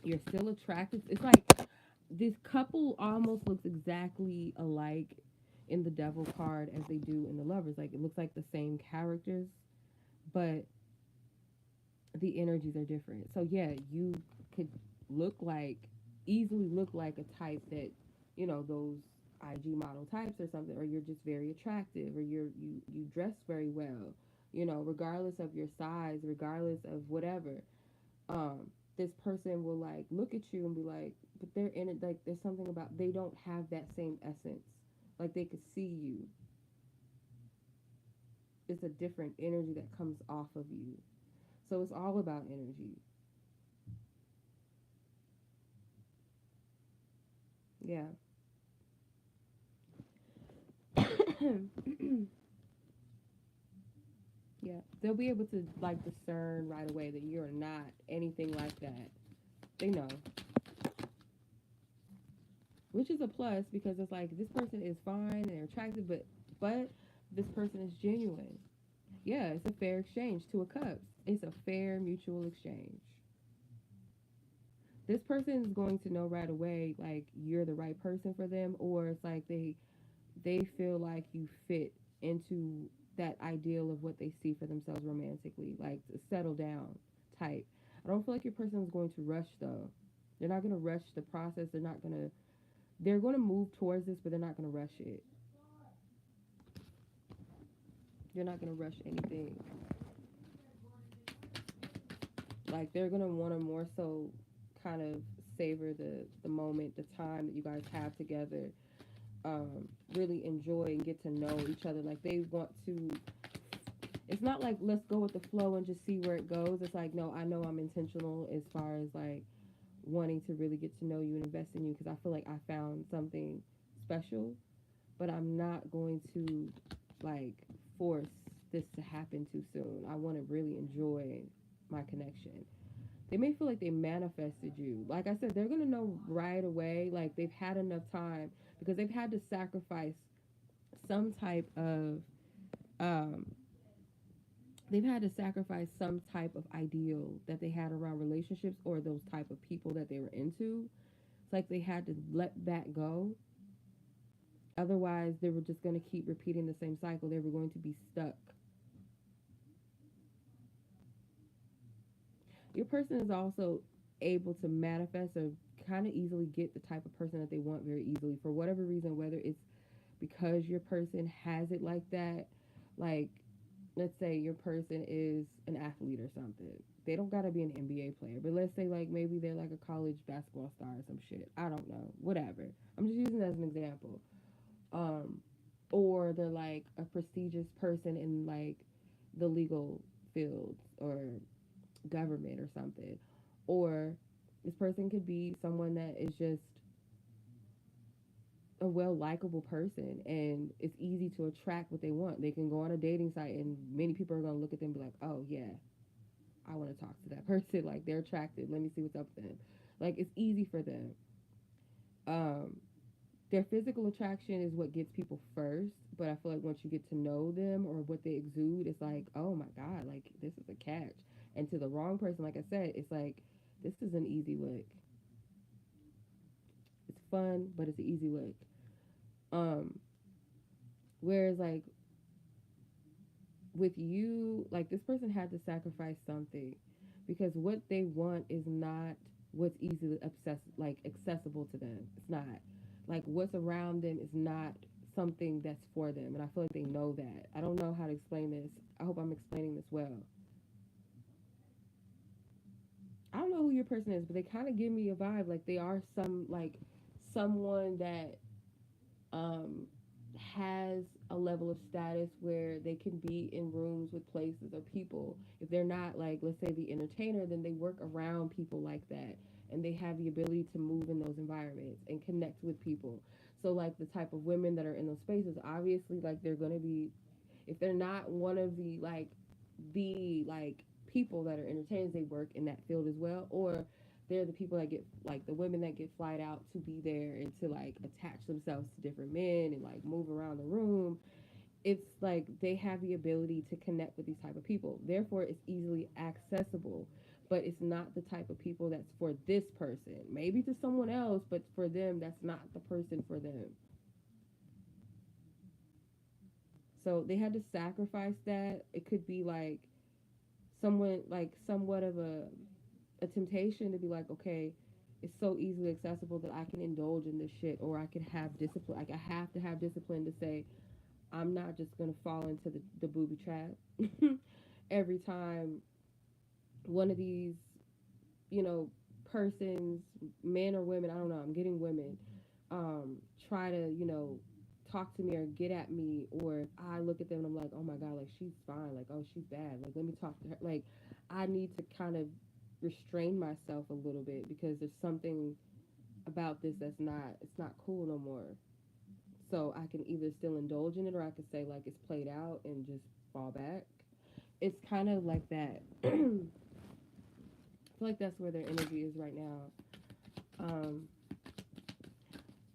You're still attracted. It's like this couple almost looks exactly alike in the devil card as they do in the lovers. Like it looks like the same characters, but the energies are different. So yeah, you could look like easily look like a type that, those IG model types or something, or you're just very attractive, or you dress very well, regardless of your size, regardless of whatever. um this person will like look at you and be like, but they're in it, like there's something about, they don't have that same essence. Like they could see you. It's a different energy that comes off of you. So it's all about energy. Yeah. Yeah, they'll be able to like discern right away that you're not anything like that. They know, which is a plus because it's like this person is fine and they're attractive, but this person is genuine. Yeah, it's a fair exchange. Two of Cups. It's a fair mutual exchange. This person is going to know right away like you're the right person for them, or it's like they feel like you fit into that ideal of what they see for themselves romantically, like settle down type. I don't feel like your person is going to rush though. They're not going to rush the process. They're going to move towards this, but they're not going to rush it. They're not going to rush anything. Like they're going to want to more so kind of savor the moment, the time that you guys have together. Really enjoy and get to know each other. Like they want to. It's not like let's go with the flow and just see where it goes. It's like no, I know I'm intentional as far as like wanting to really get to know you and invest in you because I feel like I found something special, but I'm not going to like force this to happen too soon. I want to really enjoy my connection. They may feel like they manifested you. Like I said, they're going to know right away, like they've had enough time because they've had to sacrifice some type of um, they've had to sacrifice some type of ideal that they had around relationships or those type of people that they were into. It's like they had to let that go. Otherwise, they were just going to keep repeating the same cycle. They were going to be stuck. Your person is also able to manifest or kind of easily get the type of person that they want very easily for whatever reason, whether it's because your person has it like that. Like, let's say your person is an athlete or something. They don't gotta be an NBA player, but let's say like maybe they're like a college basketball star or some shit. I don't know, whatever. I'm just using that as an example. Um, or they're like a prestigious person in like the legal field or government or something. Or this person could be someone that is just a well likable person and it's easy to attract what they want. They can go on a dating site and many people are gonna look at them and be like, oh yeah, I wanna talk to that person. Like they're attractive. Let me see what's up with them. Like it's easy for them. Um, their physical attraction is what gets people first, but I feel like once you get to know them or what they exude, it's like, oh my God, like this is a catch. And to the wrong person, like I said, it's like this is an easy lick. It's fun, but it's an easy lick. Um, whereas like with you, like this person had to sacrifice something because what they want is not what's easily accessible to them. It's not like what's around them is not something that's for them, and I feel like they know that. I don't know how to explain this. I hope I'm explaining this well. I don't know who your person is, but they kind of give me a vibe like they are someone that um, has a level of status where they can be in rooms with places or people. If they're not like, let's say, the entertainer, then they work around people like that. And they have the ability to move in those environments and connect with people. So, like, the type of women that are in those spaces, obviously, like, they're going to be, if they're not one of the people that are entertainers, they work in that field as well. Or they're the people that get like the women that get flied out to be there and to like attach themselves to different men and like move around the room. It's like they have the ability to connect with these type of people, therefore it's easily accessible, but it's not the type of people that's for this person. Maybe to someone else, but for them that's not the person for them. So they had to sacrifice that. It could be like someone like somewhat of a temptation to be like, okay, it's so easily accessible that I can indulge in this shit, or I can have discipline. Like I have to have discipline to say I'm not just gonna fall into the booby trap every time one of these, you know, persons, men or women, I don't know, I'm getting women, try to, talk to me or get at me, or I look at them and I'm like, oh my God, like she's fine, like oh she's bad, like let me talk to her. Like I need to kind of restrain myself a little bit because there's something about this that's not, it's not cool no more. So I can either still indulge in it or I could say like it's played out and just fall back. It's kind of like that. I feel like that's where their energy is right now. Um,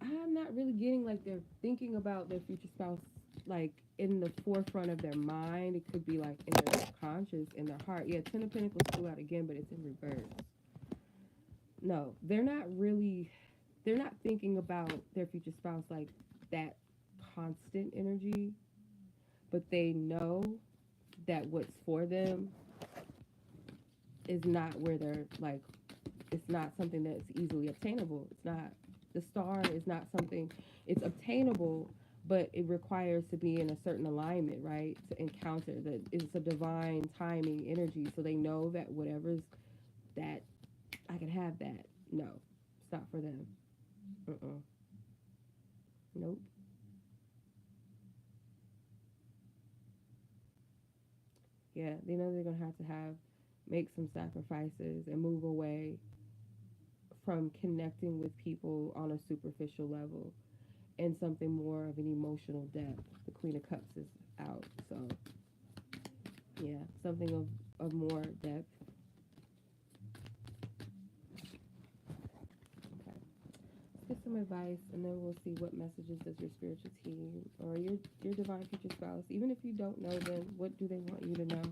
I'm not really getting like they're thinking about their future spouse like in the forefront of their mind. It could be like in their subconscious, in their heart. Yeah, Ten of Pentacles flew out again, but it's in reverse. No, they're not really. They're not thinking about their future spouse like that constant energy, but they know that what's for them is not where they're like, it's not something that's easily obtainable. It's not, the star is not something, it's obtainable, but it requires to be in a certain alignment, right? To encounter that, it's a divine timing energy. So they know that whatever's that, I can have that. No, it's not for them. Nope. Yeah, they know they're gonna have make some sacrifices and move away from connecting with people on a superficial level and something more of an emotional depth. The Queen of Cups is out, so yeah, something of more depth. Okay, let's get some advice, and then we'll see what messages does your spiritual team or your divine future spouse, even if you don't know them, what do they want you to know?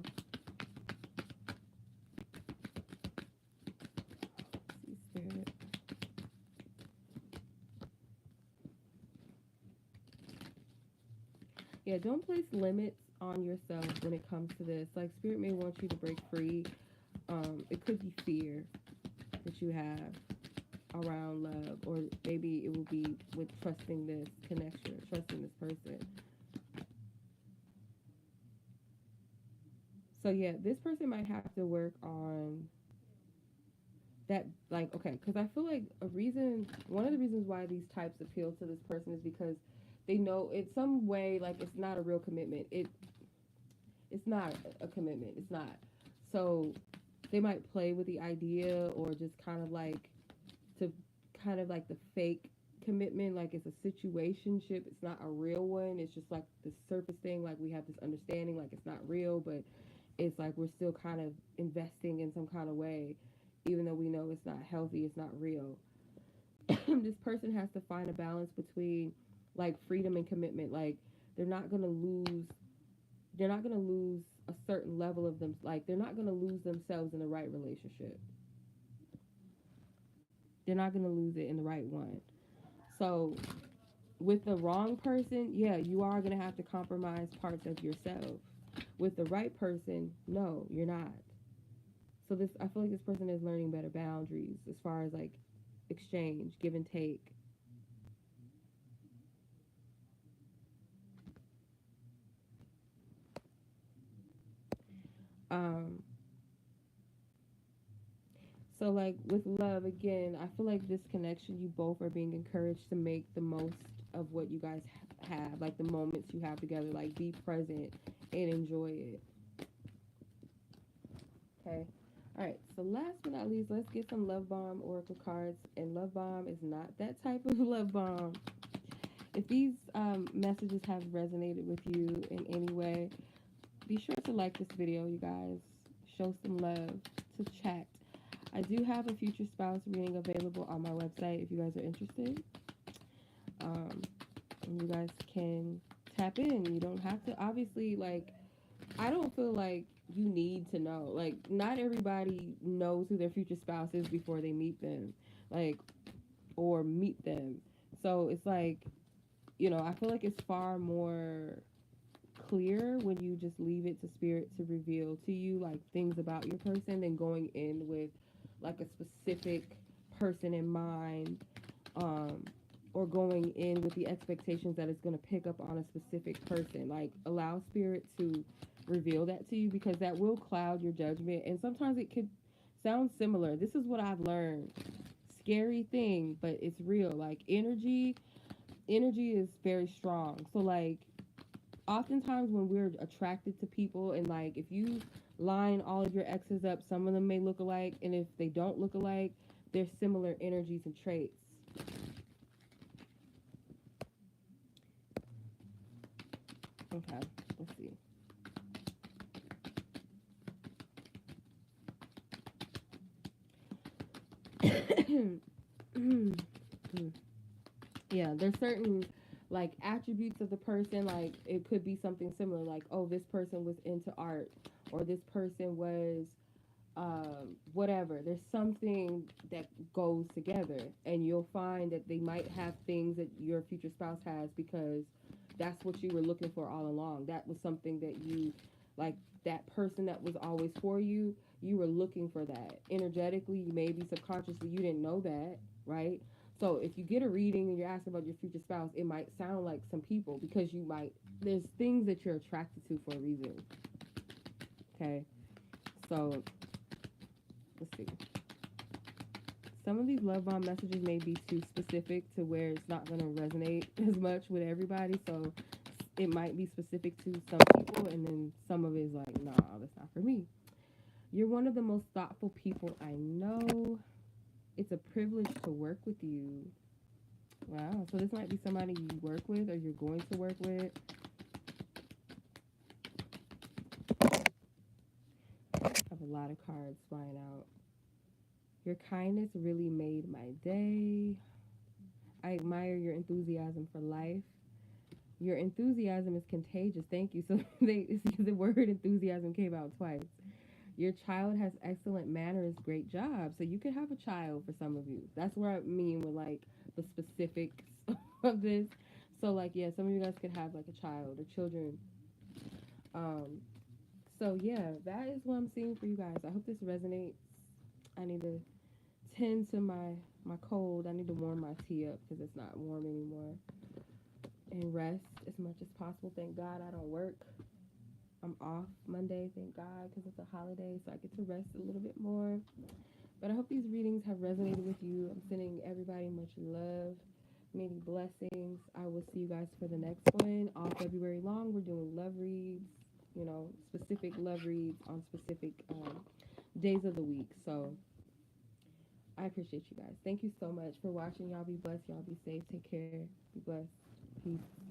Yeah, don't place limits on yourself when it comes to this. Like, spirit may want you to break free. It could be fear that you have around love, or maybe it will be with trusting this connection, trusting this person. So yeah, this person might have to work on that. Like, okay, because I feel like one of the reasons why these types appeal to this person is because they know in some way, like, it's not a real commitment. It's not a commitment. It's not. So they might play with the idea, or just kind of like to kind of like the fake commitment, like it's a situationship. It's not a real one. It's just like the surface thing. Like, we have this understanding, like it's not real, but it's like we're still kind of investing in some kind of way, even though we know it's not healthy. It's not real. This person has to find a balance between like freedom and commitment. Like, they're not gonna lose. They're not gonna lose a certain level of them. Like, they're not gonna lose themselves in the right relationship. They're not gonna lose it in the right one. So with the wrong person, yeah, you are gonna have to compromise parts of yourself. With the right person, no, you're not. So this, I feel like this person is learning better boundaries as far as like exchange, give and take. Um, so like with love again, I feel like this connection, you both are being encouraged to make the most of what you guys have, like the moments you have together, like be present and enjoy it. Okay. All right. So last but not least, let's get some love bomb oracle cards. And love bomb is not that type of love bomb. If these messages have resonated with you in any way, be sure to like this video, you guys. Show some love to chat. I do have a future spouse reading available on my website if you guys are interested. Um, and you guys can tap in. You don't have to, obviously, like, I don't feel like you need to know. Like, not everybody knows who their future spouse is before they meet them, like, or meet them. So it's like, I feel like it's far more clear when you just leave it to spirit to reveal to you like things about your person than going in with like a specific person in mind, um or going in with the expectations that it's going to pick up on a specific person. Like, allow spirit to reveal that to you, because that will cloud your judgment, and sometimes it could sound similar. This is what I've learned. Scary thing, but it's real. Like, energy is very strong. So like, oftentimes when we're attracted to people, and like if you line all of your exes up, some of them may look alike, and if they don't look alike, they're similar energies and traits. Okay, let's see. Yeah, there's certain like attributes of the person. Like, it could be something similar, like, oh, this person was into art, or this person was whatever. There's something that goes together, and you'll find that they might have things that your future spouse has, because that's what you were looking for all along. That was something that you, like, that person that was always for you. You were looking for that energetically, maybe subconsciously. You didn't know that, right? So if you get a reading and you're asking about your future spouse, it might sound like some people, because there's things that you're attracted to for a reason. Okay, so let's see. Some of these love bomb messages may be too specific to where it's not going to resonate as much with everybody. So it might be specific to some people, and then some of it is like, nah, that's not for me. You're one of the most thoughtful people I know. It's a privilege to work with you. Wow. So this might be somebody you work with, or you're going to work with. I have a lot of cards flying out. Your kindness really made my day. I admire your enthusiasm for life. Your enthusiasm is contagious. Thank you. So the word enthusiasm came out twice. Your child has excellent manners. Great job. So you could have a child for some of you. That's where I mean with like the specifics of this. So like, yeah, some of you guys could have like a child or children. Um, so yeah, that is what I'm seeing for you guys. I hope this resonates. I need to tend to my cold. I need to warm my tea up because it's not warm anymore. And rest as much as possible. Thank God I don't work. I'm off Monday, thank God, because it's a holiday, so I get to rest a little bit more. But I hope these readings have resonated with you. I'm sending everybody much love, many blessings. I will see you guys for the next one. All February long, we're doing love reads, specific love reads on specific days of the week. So I appreciate you guys. Thank you so much for watching. Y'all be blessed. Y'all be safe. Take care. Be blessed. Peace.